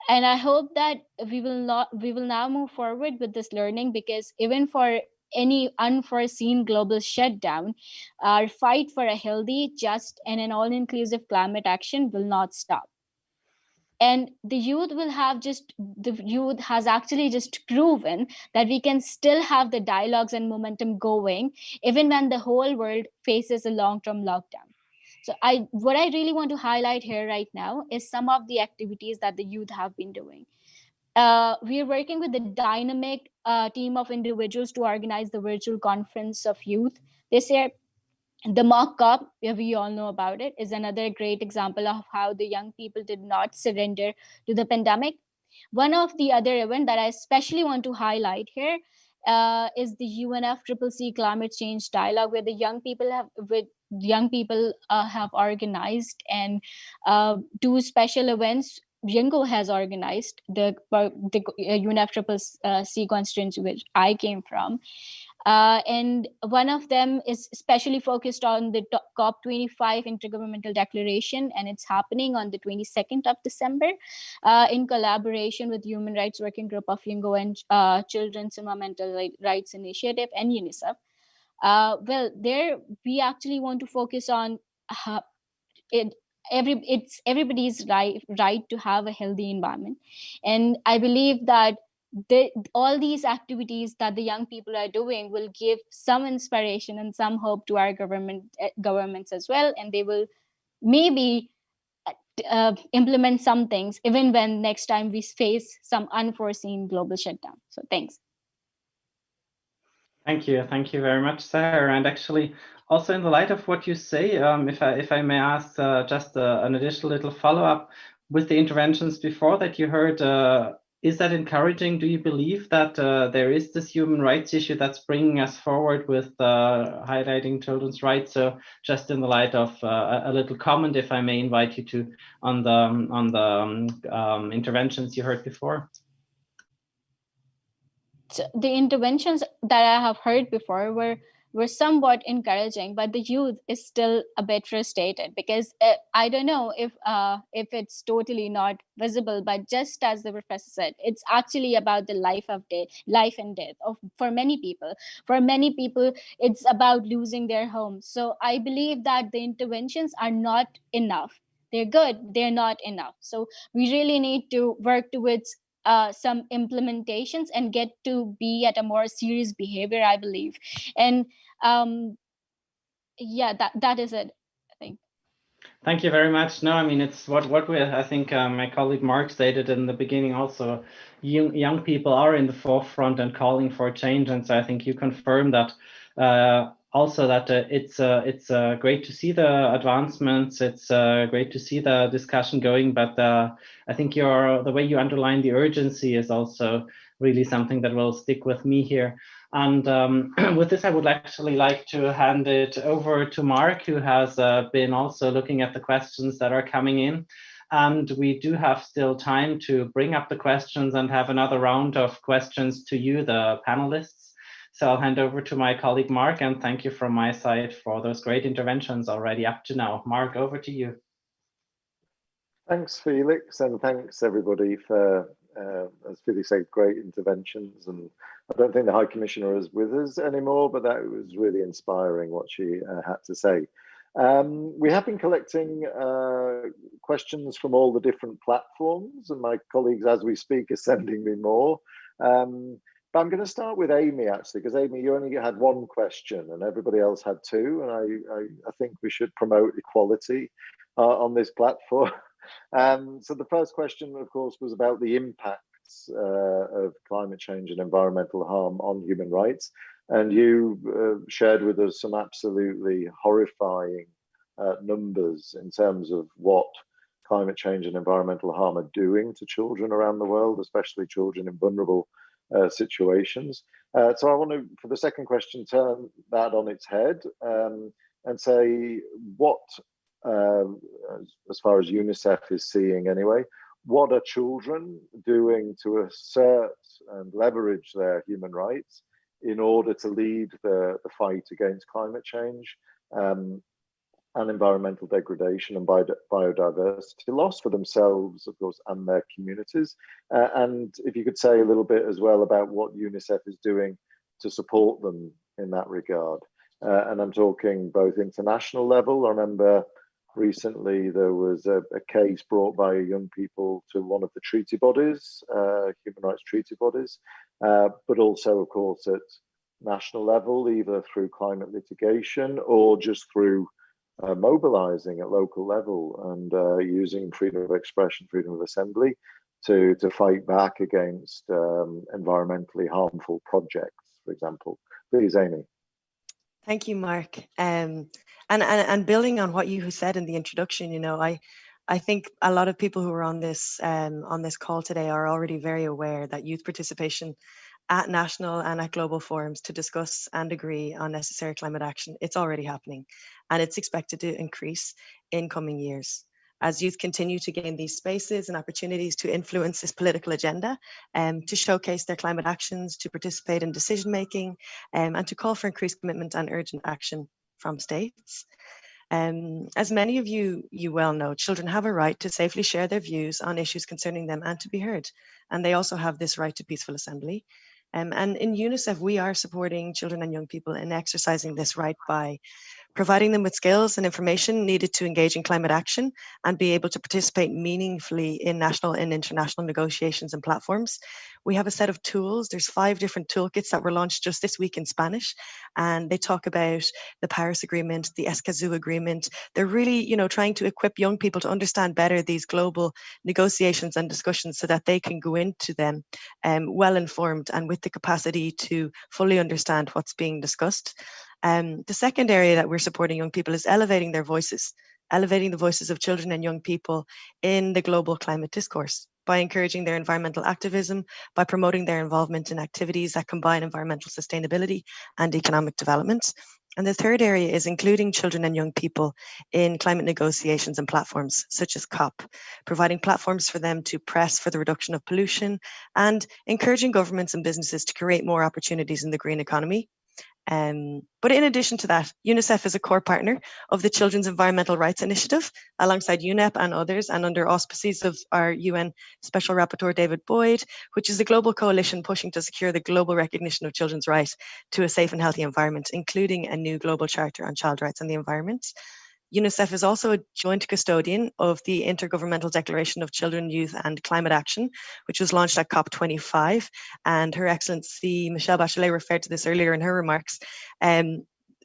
And I hope that we will now move forward with this learning, because even for any unforeseen global shutdown, our fight for a healthy, just, and an all-inclusive climate action will not stop. And the youth has actually just proven that we can still have the dialogues and momentum going even when the whole world faces a long-term lockdown. So what I really want to highlight here right now is some of the activities that the youth have been doing. We are working with a dynamic team of individuals to organize the virtual conference of youth this year. The mock COP, we all know about it, is another great example of how the young people did not surrender to the pandemic. One of the other events that I especially want to highlight here is the UNFCCC Climate Change Dialogue, where the young people have organized, and two special events Yingo has organized, the UNFCCC constituency which I came from. And one of them is especially focused on the COP25 Intergovernmental Declaration, and it's happening on the 22nd of December in collaboration with Human Rights Working Group of Yingo and Children's Environmental Rights Initiative and Unicef. Well, there we actually want to focus on it's everybody's right to have a healthy environment, and I believe that all these activities that the young people are doing will give some inspiration and some hope to our governments as well, and they will maybe implement some things even when next time we face some unforeseen global shutdown. So thanks. Thank you very much, Sarah. And actually, also in the light of what you say, if I may ask just an additional little follow-up with the interventions before that you heard, is that encouraging? Do you believe that there is this human rights issue that's bringing us forward with highlighting children's rights? So just in the light of a little comment, if I may invite you to on the interventions you heard before. So the interventions that I have heard before were were somewhat encouraging, but the youth is still a bit frustrated because I don't know if it's totally not visible, but just as the professor said, it's actually about the life and death for many people. For many people, it's about losing their homes. So I believe that the interventions are not enough. They're good, they're not enough. So we really need to work towards some implementations and get to be at a more serious behavior, I believe. And yeah, that is it, I think. Thank you very much. No, I mean, it's what we, I think my colleague Mark stated in the beginning also, young people are in the forefront and calling for change. And so I think you confirm that also that it's great to see the advancements. It's great to see the discussion going, but I think the way you underline the urgency is also really something that will stick with me here. And with this, I would actually like to hand it over to Mark, who has been also looking at the questions that are coming in. And we do have still time to bring up the questions and have another round of questions to you, the panelists. So I'll hand over to my colleague, Mark, and thank you from my side for those great interventions already up to now. Mark, over to you. Thanks, Felix, and thanks everybody for, as Felix said, great interventions. And I don't think the High Commissioner is with us anymore, but that was really inspiring what she had to say. We have been collecting questions from all the different platforms, and my colleagues, as we speak, are sending me more. But I'm going to start with Amy, actually, because Amy, you only had one question and everybody else had two. And I think we should promote equality on this platform. So the first question, of course, was about the impacts of climate change and environmental harm on human rights. And you shared with us some absolutely horrifying numbers in terms of what climate change and environmental harm are doing to children around the world, especially children in vulnerable situations. So I want to, for the second question, turn that on its head and say what, as far as Unicef is seeing anyway, what are children doing to assert and leverage their human rights in order to lead the fight against climate change and environmental degradation and biodiversity loss for themselves, of course, and their communities. And if you could say a little bit as well about what UNICEF is doing to support them in that regard. And I'm talking both international level. I remember recently there was a case brought by young people to one of the treaty bodies, human rights treaty bodies, but also, of course, at national level, either through climate litigation or just through mobilizing at local level and using freedom of expression, freedom of assembly to fight back against environmentally harmful projects, for example. Please, Amy. Thank you, Mark. And building on what you said in the introduction, you know, I think a lot of people who are on this call today are already very aware that youth participation at national and at global forums to discuss and agree on necessary climate action, it's already happening, and it's expected to increase in coming years as youth continue to gain these spaces and opportunities to influence this political agenda, to showcase their climate actions, to participate in decision making, and to call for increased commitment and urgent action from states. As many of you well know, children have a right to safely share their views on issues concerning them and to be heard. And they also have this right to peaceful assembly. And in UNICEF, we are supporting children and young people in exercising this right by providing them with skills and information needed to engage in climate action and be able to participate meaningfully in national and international negotiations and platforms. We have a set of tools. There's 5 different toolkits that were launched just this week in Spanish, and they talk about the Paris Agreement, the Escazú Agreement. They're really, you know, trying to equip young people to understand better these global negotiations and discussions so that they can go into them well informed and with the capacity to fully understand what's being discussed. The second area that we're supporting young people is elevating their voices, elevating the voices of children and young people in the global climate discourse by encouraging their environmental activism, by promoting their involvement in activities that combine environmental sustainability and economic development. And the third area is including children and young people in climate negotiations and platforms such as COP, providing platforms for them to press for the reduction of pollution and encouraging governments and businesses to create more opportunities in the green economy. But in addition to that, Unicef is a core partner of the Children's Environmental Rights Initiative, alongside UNEP and others, and under auspices of our UN Special Rapporteur David Boyd, which is a global coalition pushing to secure the global recognition of children's right to a safe and healthy environment, including a new global charter on child rights and the environment. UNICEF is also a joint custodian of the Intergovernmental Declaration of Children, Youth and Climate Action, which was launched at COP25. And Her Excellency Michelle Bachelet referred to this earlier in her remarks.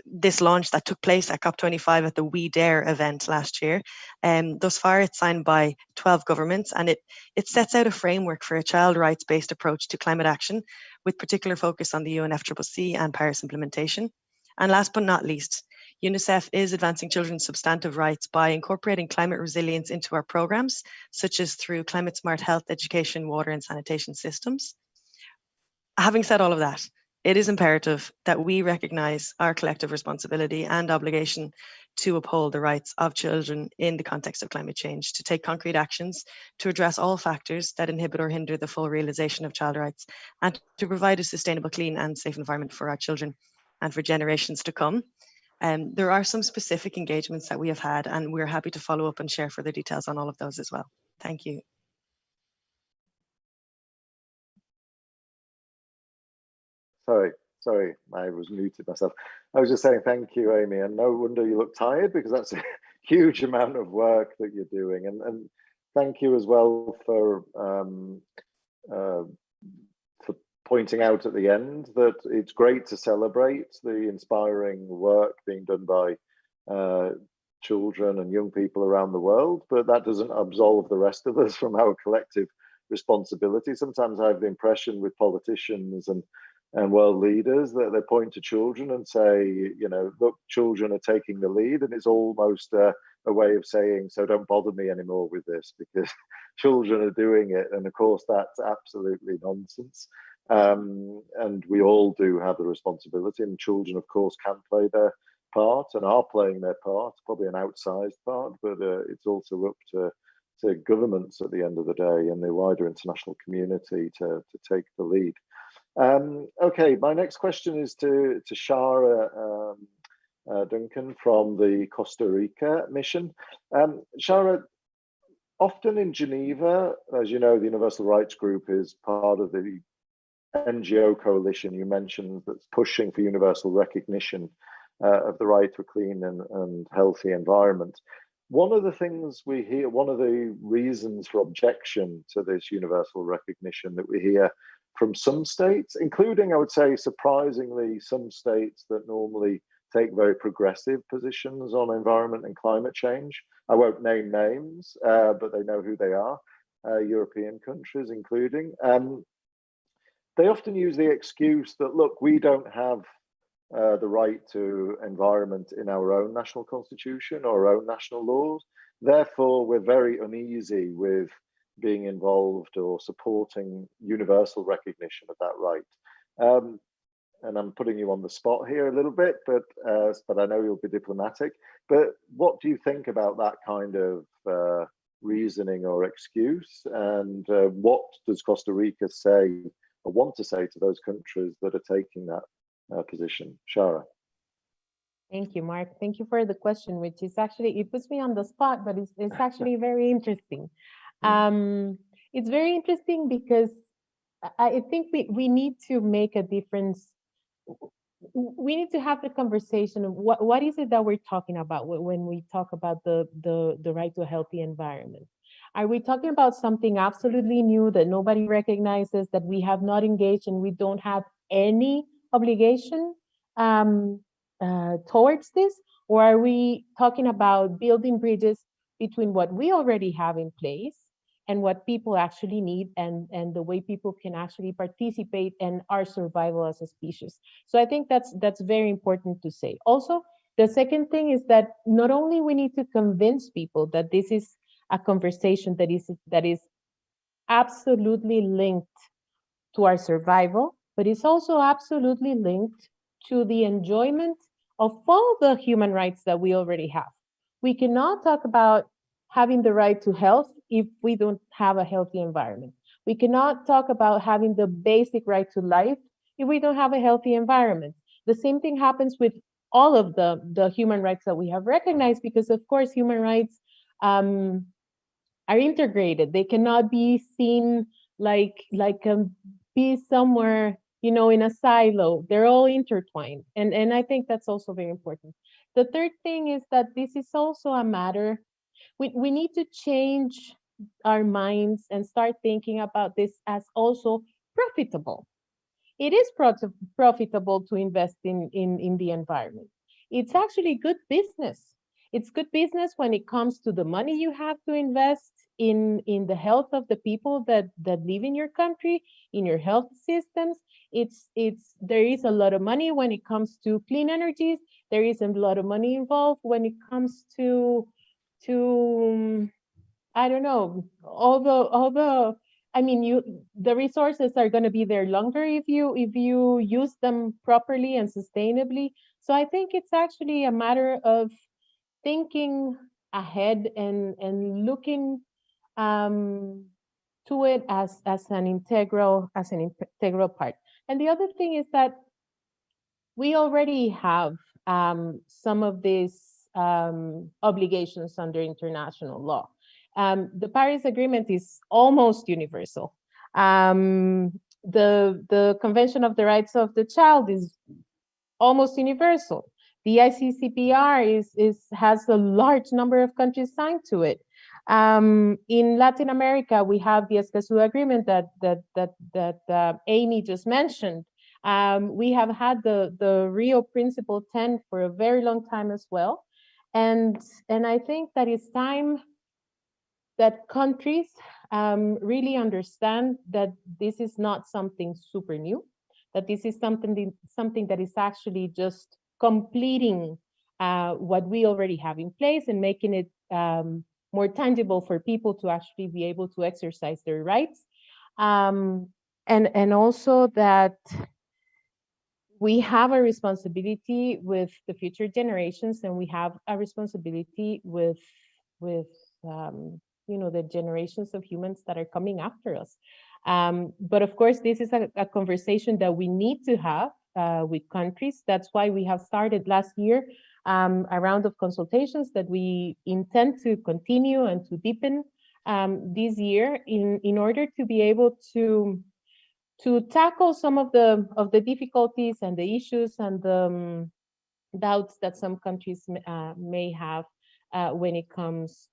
This launch that took place at COP25 at the We Dare event last year. Thus far, it's signed by 12 governments, and it sets out a framework for a child rights-based approach to climate action, with particular focus on the UNFCCC and Paris implementation. And last but not least, UNICEF is advancing children's substantive rights by incorporating climate resilience into our programs, such as through climate smart health, education, water and sanitation systems. Having said all of that, it is imperative that we recognise our collective responsibility and obligation to uphold the rights of children in the context of climate change, to take concrete actions to address all factors that inhibit or hinder the full realisation of child rights, and to provide a sustainable, clean and safe environment for our children and for generations to come. There are some specific engagements that we have had, and we're happy to follow up and share further details on all of those as well. Thank you. Sorry, I was muted myself. I was just saying thank you, Amy, and no wonder you look tired, because that's a huge amount of work that you're doing. And thank you as well for pointing out at the end that it's great to celebrate the inspiring work being done by children and young people around the world, but that doesn't absolve the rest of us from our collective responsibility. Sometimes I have the impression with politicians and world leaders that they point to children and say, you know, look, children are taking the lead, and it's almost a way of saying, so don't bother me anymore with this because children are doing it. And of course, that's absolutely nonsense. And we all do have the responsibility, and children, of course, can play their part and are playing their part, probably an outsized part, but it's also up to governments at the end of the day and the wider international community to take the lead. Okay, my next question is to Shara Duncan from the Costa Rica mission. Shara, often in Geneva, as you know, the Universal Rights Group is part of the NGO coalition you mentioned that's pushing for universal recognition of the right to a clean and healthy environment. One of the things we hear, one of the reasons for objection to this universal recognition that we hear from some states, including, I would say, surprisingly, some states that normally take very progressive positions on environment and climate change. I won't name names, but they know who they are, European countries including. They often use the excuse that, look, we don't have the right to environment in our own national constitution or our own national laws. Therefore, we're very uneasy with being involved or supporting universal recognition of that right. And I'm putting you on the spot here a little bit, but I know you'll be diplomatic. But what do you think about that kind of reasoning or excuse? And what does Costa Rica say or want to say to those countries that are taking that position? Shara. Thank you, Mark. Thank you for the question, which is actually, it puts me on the spot, but it's actually very interesting. It's very interesting because I think we need to make a difference. We need to have the conversation of what is it that we're talking about when we talk about the right to a healthy environment. Are we talking about something absolutely new that nobody recognizes, that we have not engaged and we don't have any obligation towards this? Or are we talking about building bridges between what we already have in place and what people actually need, and the way people can actually participate in our survival as a species? So I think that's very important to say. Also, the second thing is that not only we need to convince people that this is a conversation that is absolutely linked to our survival, but it's also absolutely linked to the enjoyment of all the human rights that we already have. We cannot talk about having the right to health if we don't have a healthy environment. We cannot talk about having the basic right to life if we don't have a healthy environment. The same thing happens with all of the human rights that we have recognized, because of course human rights are integrated. They cannot be seen like be somewhere, you know, in a silo. They're all intertwined, and I think that's also very important. The third thing is that this is also a matter, we need to change our minds and start thinking about this as also profitable. It is profitable to invest in the environment. It's actually good business. It's good business when it comes to the money you have to invest in the health of the people that live in your country, in your health systems. There is a lot of money when it comes to clean energies. There is a lot of money involved when it comes to I don't know, all the I mean, the resources are going to be there longer if you use them properly and sustainably. So I think it's actually a matter of thinking ahead and looking to it as an integral part. And the other thing is that we already have some of these obligations under international law. The Paris Agreement is almost universal. The Convention of the Rights of the Child is almost universal. The ICCPR has a large number of countries signed to it. In Latin America, we have the Escazú Agreement that Amy just mentioned. We have had the Rio Principle 10 for a very long time as well. And I think that it's time that countries really understand that this is not something super new, that this is something that is actually just completing what we already have in place and making it more tangible for people to actually be able to exercise their rights. And also that we have a responsibility with the future generations, and we have a responsibility with you know, the generations of humans that are coming after us. But of course, this is a conversation that we need to have with countries. That's why we have started last year a round of consultations that we intend to continue and to deepen this year in order to be able to tackle some of the difficulties and the issues and the doubts that some countries may have when it comes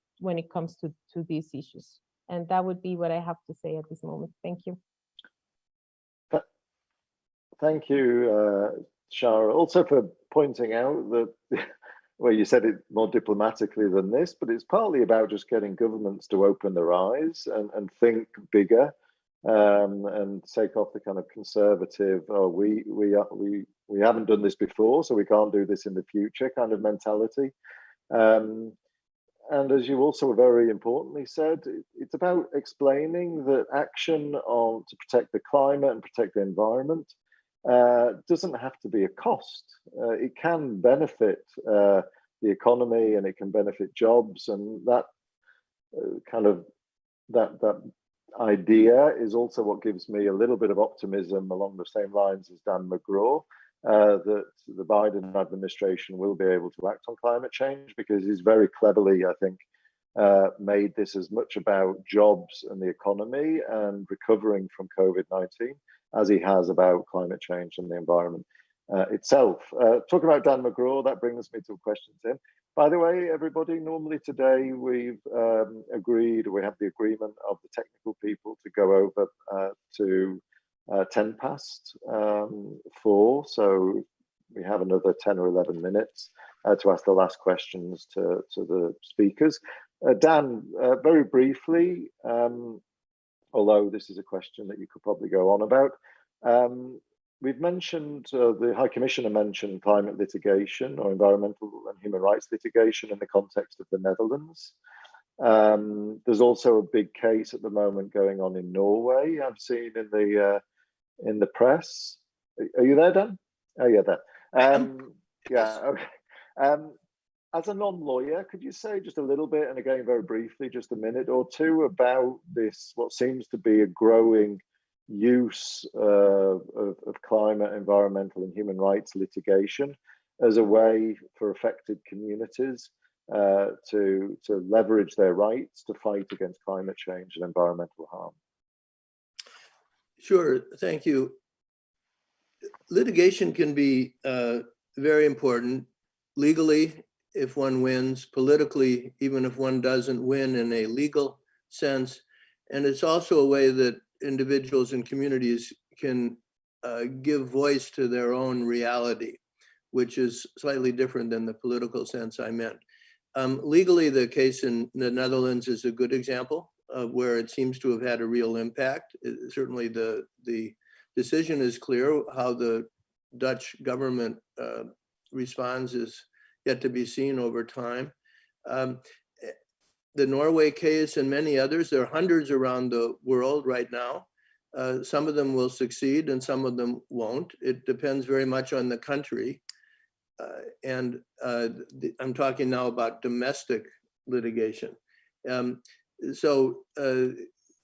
to these issues. And that would be what I have to say at this moment. Thank you. Thank you, Shara, also for pointing out that, well, you said it more diplomatically than this, but it's partly about just getting governments to open their eyes and think bigger, and take off the kind of conservative, oh, we haven't done this before, so we can't do this in the future kind of mentality. And as you also very importantly said, it's about explaining that action to protect the climate and protect the environment doesn't have to be a cost. It can benefit the economy, and it can benefit jobs, and that that idea is also what gives me a little bit of optimism along the same lines as Dan McGraw, that the Biden administration will be able to act on climate change, because he's very cleverly, I think, made this as much about jobs and the economy and recovering from COVID-19 as he has about climate change and the environment itself. Talking about Dan McGraw, that brings me to a question to him. By the way, everybody, normally today we've agreed, we have the agreement of the technical people to go over to 10 past 4, so we have another 10 or 11 minutes to ask the last questions to the speakers. Dan, very briefly, although this is a question that you could probably go on about, we've mentioned, the High Commissioner mentioned climate litigation or environmental and human rights litigation in the context of the Netherlands. There's also a big case at the moment going on in Norway, I've seen in the press. Are you there, Dan? Oh, yeah, there. Yeah, okay. As a non-lawyer, could you say just a little bit, and again, very briefly, just a minute or two, about this, what seems to be a growing use of climate, environmental and human rights litigation as a way for affected communities to leverage their rights to fight against climate change and environmental harm? Sure, thank you. Litigation can be very important legally if one wins, politically even if one doesn't win in a legal sense, and it's also a way that individuals and communities can give voice to their own reality, which is slightly different than the political sense I meant. Legally, the case in the Netherlands is a good example of where it seems to have had a real impact. Certainly the decision is clear. How the Dutch government responds is yet to be seen over time. The Norway case and many others, there are hundreds around the world right now. Some of them will succeed and some of them won't. It depends very much on the country. I'm talking now about domestic litigation. So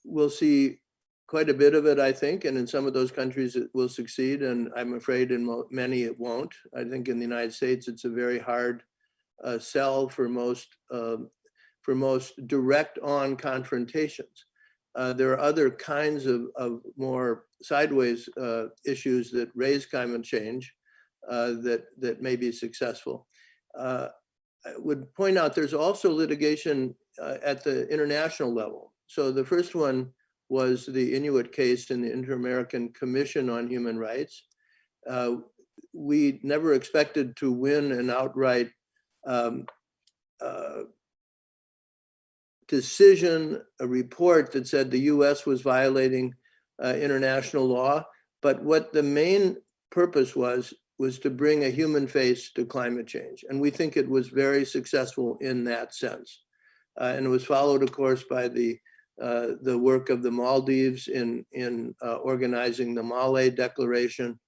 we'll see quite a bit of it, I think, and in some of those countries it will succeed, and I'm afraid in many it won't. I think in the United States it's a very hard sell for most direct-on confrontations. There are other kinds of more sideways issues that raise climate change that may be successful. I would point out there's also litigation at the international level. So the first one was the Inuit case in the Inter-American Commission on Human Rights. We never expected to win an outright decision, a report that said the US was violating international law. But what the main purpose was to bring a human face to climate change. And we think it was very successful in that sense. And it was followed, of course, by the work of the Maldives in organizing the Malé Declaration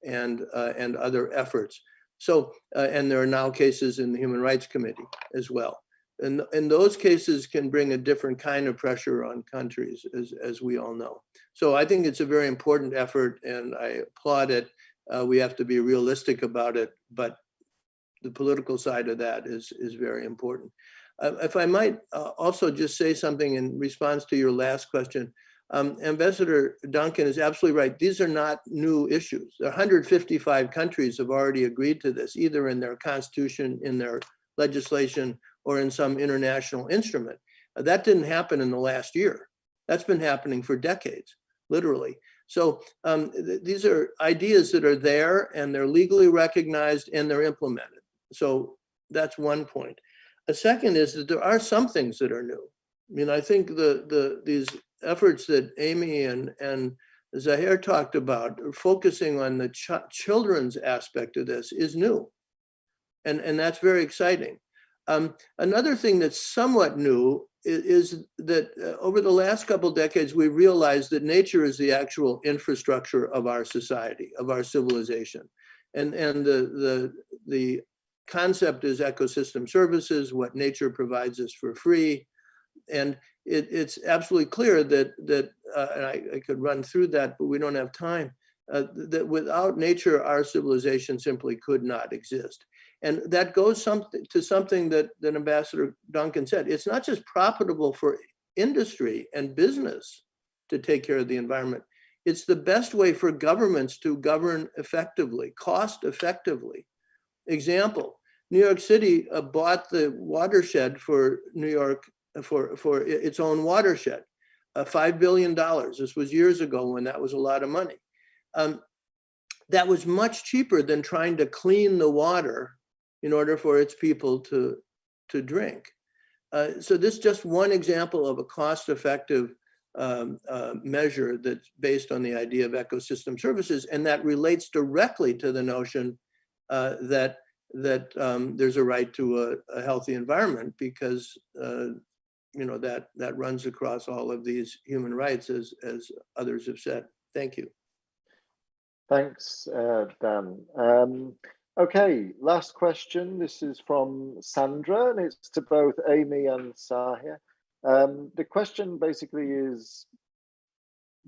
and other efforts. So, and there are now cases in the Human Rights Committee as well. And those cases can bring a different kind of pressure on countries, as we all know. So I think it's a very important effort and I applaud it. We have to be realistic about it, but the political side of that is very important. If I might also just say something in response to your last question, Ambassador Duncan is absolutely right. These are not new issues. 155 countries have already agreed to this, either in their constitution, in their legislation, or in some international instrument. That didn't happen in the last year. That's been happening for decades, literally. So these are ideas that are there and they're legally recognized and they're implemented. So that's one point. A second is that there are some things that are new. I mean, I think these efforts that Amy and Zahir talked about, focusing on the children's aspect of this, is new. And that's very exciting. Another thing that's somewhat new is that over the last couple decades, we realized that nature is the actual infrastructure of our society, of our civilization. And the concept is ecosystem services, what nature provides us for free. And it's absolutely clear that and I could run through that, but we don't have time, that without nature, our civilization simply could not exist. And that goes to something that Ambassador Duncan said. It's not just profitable for industry and business to take care of the environment. It's the best way for governments to govern effectively, cost effectively. Example, New York City bought the watershed for New York for its own watershed, $5 billion. This was years ago when that was a lot of money. That was much cheaper than trying to clean the water in order for its people to drink. So this is just one example of a cost-effective measure that's based on the idea of ecosystem services, and that relates directly to the notion that there's a right to a healthy environment, because that runs across all of these human rights, as others have said. Thank you. Thanks, Dan. Okay, last question. This is from Sandra, and it's to both Amy and Zahir. The question basically is,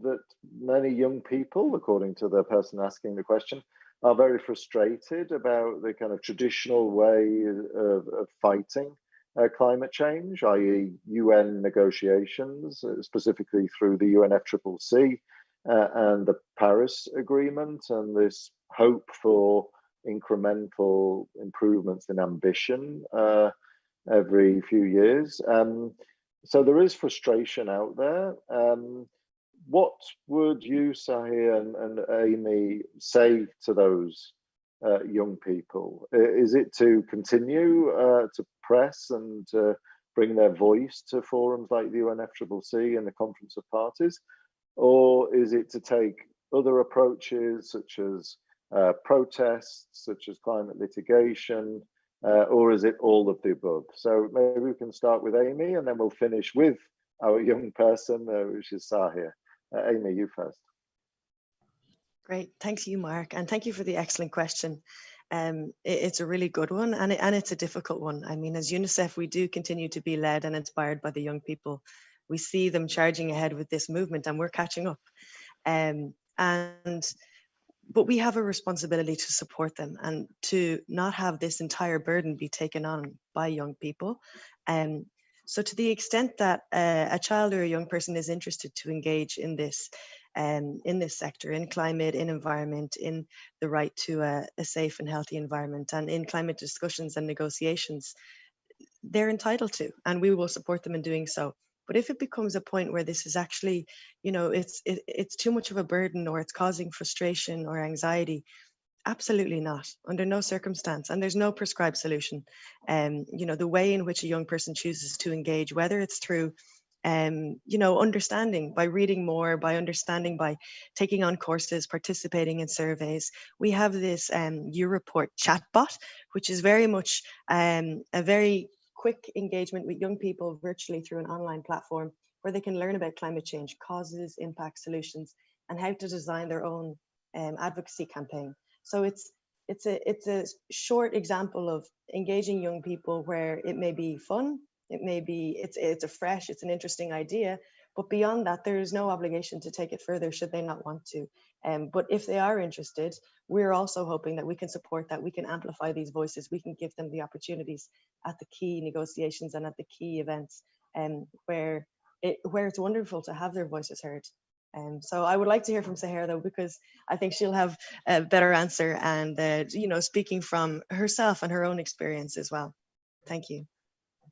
that many young people, according to the person asking the question, are very frustrated about the kind of traditional way of fighting climate change, i.e. UN negotiations, specifically through the UNFCCC and the Paris Agreement, and this hope for incremental improvements in ambition every few years. So there is frustration out there. What would you, Sahir and Amy, say to those young people? Is it to continue to press and bring their voice to forums like the UNFCCC and the Conference of Parties? Or is it to take other approaches such as protests, such as climate litigation, or is it all of the above? So maybe we can start with Amy and then we'll finish with our young person, which is Sahir. Amy, you first. Great, thank you, Mark, and thank you for the excellent question. It's a really good one, and it's a difficult one. I mean, as UNICEF, we do continue to be led and inspired by the young people. We see them charging ahead with this movement, and we're catching up. But we have a responsibility to support them and to not have this entire burden be taken on by young people. So to the extent that a child or a young person is interested to engage in this sector, in climate, in environment, in the right to a safe and healthy environment, and in climate discussions and negotiations, they're entitled to, and we will support them in doing so. But if it becomes a point where this is actually, it's too much of a burden, or it's causing frustration or anxiety, absolutely not, under no circumstance. And there's no prescribed solution. The way in which a young person chooses to engage, whether it's through, understanding by reading more, by understanding by taking on courses, participating in surveys. We have this YouReport chatbot, which is very much a very quick engagement with young people virtually through an online platform where they can learn about climate change, causes, impact, solutions, and how to design their own advocacy campaign. So it's a short example of engaging young people where it may be fun, it may be it's an interesting idea, but beyond that, there is no obligation to take it further should they not want to. But if they are interested, we're also hoping that we can support that, we can amplify these voices, we can give them the opportunities at the key negotiations and at the key events, where it's wonderful to have their voices heard. So I would like to hear from Sahir, though, because I think she'll have a better answer, and speaking from herself and her own experience as well. Thank you.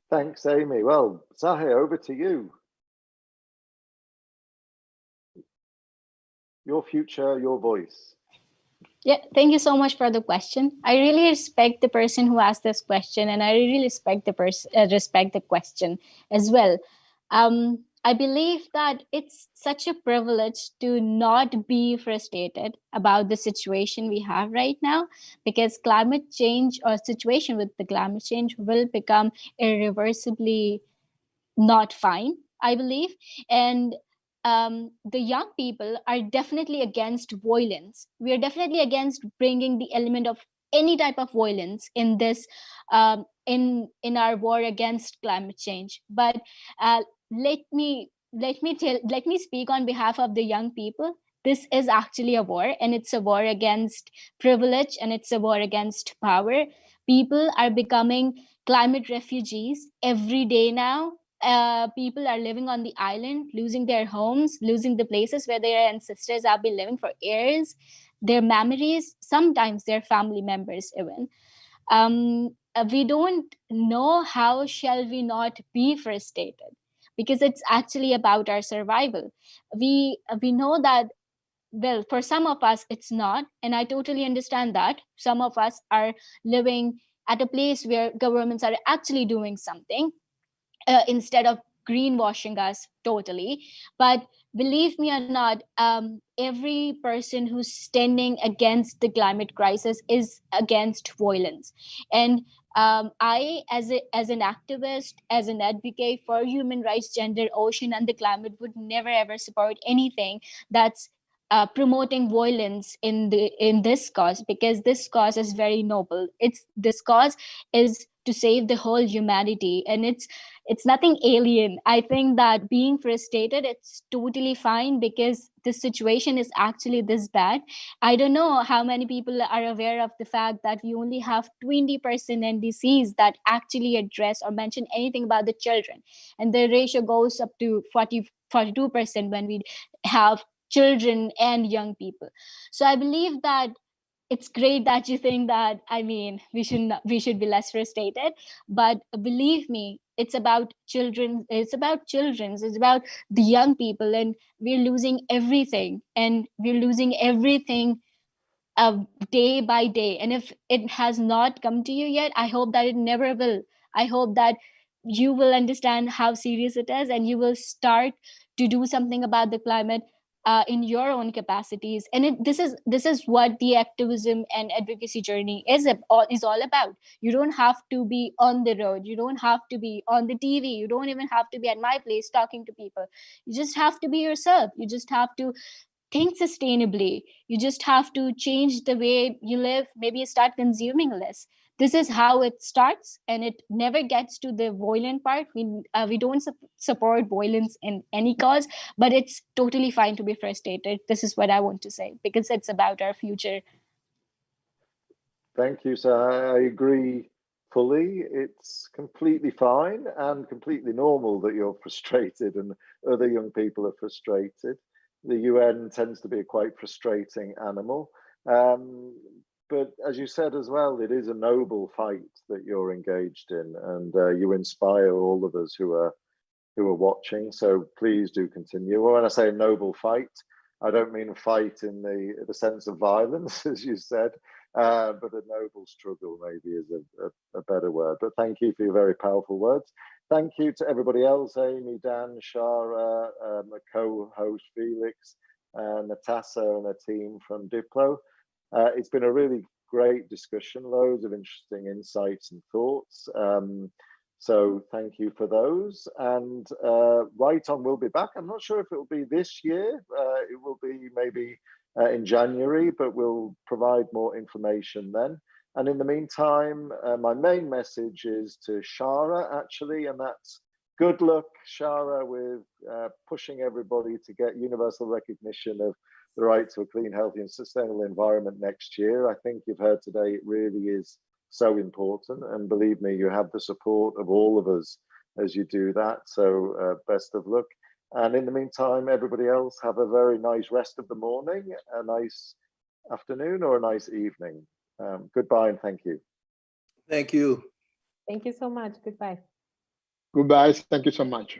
Thanks, Amy. Well, Sahir, over to you. Your future, your voice. Yeah, thank you so much for the question. I really respect the person who asked this question, and I really respect the question as well. I believe that it's such a privilege to not be frustrated about the situation we have right now, because climate change, or situation with the climate change, will become irreversibly not fine, I believe. And the young people are definitely against violence. We are definitely against bringing the element of any type of violence in this in our war against climate change. But let me speak on behalf of the young people. This is actually a war, and it's a war against privilege, and it's a war against power. People are becoming climate refugees every day now. People are living on the island, losing their homes, losing the places where their ancestors have been living for years, their memories, sometimes their family members even. We don't know how shall we not be frustrated, because it's actually about our survival. We know that, well, for some of us it's not, and I totally understand that. Some of us are living at a place where governments are actually doing something, instead of greenwashing us totally. But believe me or not, every person who's standing against the climate crisis is against violence. And I, as an activist, as an advocate for human rights, gender, ocean, and the climate, would never ever support anything that's promoting violence in this cause, because this cause is very noble. This cause is to save the whole humanity. And it's nothing alien. I think that being frustrated, it's totally fine, because the situation is actually this bad. I don't know how many people are aware of the fact that we only have 20% NDCs that actually address or mention anything about the children. And the ratio goes up to 42% when we have children and young people. So I believe that it's great that you think that, I mean, we should be less frustrated, but believe me, it's about children, it's about the young people, and we're losing everything, day by day. And if it has not come to you yet, I hope that it never will. I hope that you will understand how serious it is, and you will start to do something about the climate in your own capacities. And this is what the activism and advocacy journey is all about. You don't have to be on the road, you don't have to be on the TV, you don't even have to be at my place talking to people. You just have to be yourself. You just have to think sustainably. You just have to change the way you live. Maybe you start consuming less. This is how it starts, and it never gets to the violent part. We don't support violence in any cause, but it's totally fine to be frustrated. This is what I want to say, because it's about our future. Thank you. So I agree fully. It's completely fine and completely normal that you're frustrated and other young people are frustrated. The UN tends to be a quite frustrating animal. But as you said as well, it is a noble fight that you're engaged in, and you inspire all of us who are watching. So please do continue. When I say a noble fight, I don't mean a fight in the sense of violence, as you said, but a noble struggle maybe is a better word. But thank you for your very powerful words. Thank you to everybody else, Amy, Dan, Shara, my co-host Felix, Natasa and a team from Diplo. It's been a really great discussion, loads of interesting insights and thoughts. So thank you for those. And RightOn will be back. I'm not sure if it will be this year. It will be maybe in January, but we'll provide more information then. And in the meantime, my main message is to Shara, actually, and that's good luck, Shara, with pushing everybody to get universal recognition of the right to a clean, healthy, and sustainable environment next year. I think you've heard today it really is so important, and believe me, you have the support of all of us as you do that. So best of luck. And in the meantime, everybody else, have a very nice rest of the morning, a nice afternoon, or a nice evening. Goodbye and thank you. Thank you. Thank you so much. Goodbye. Goodbye. Thank you so much.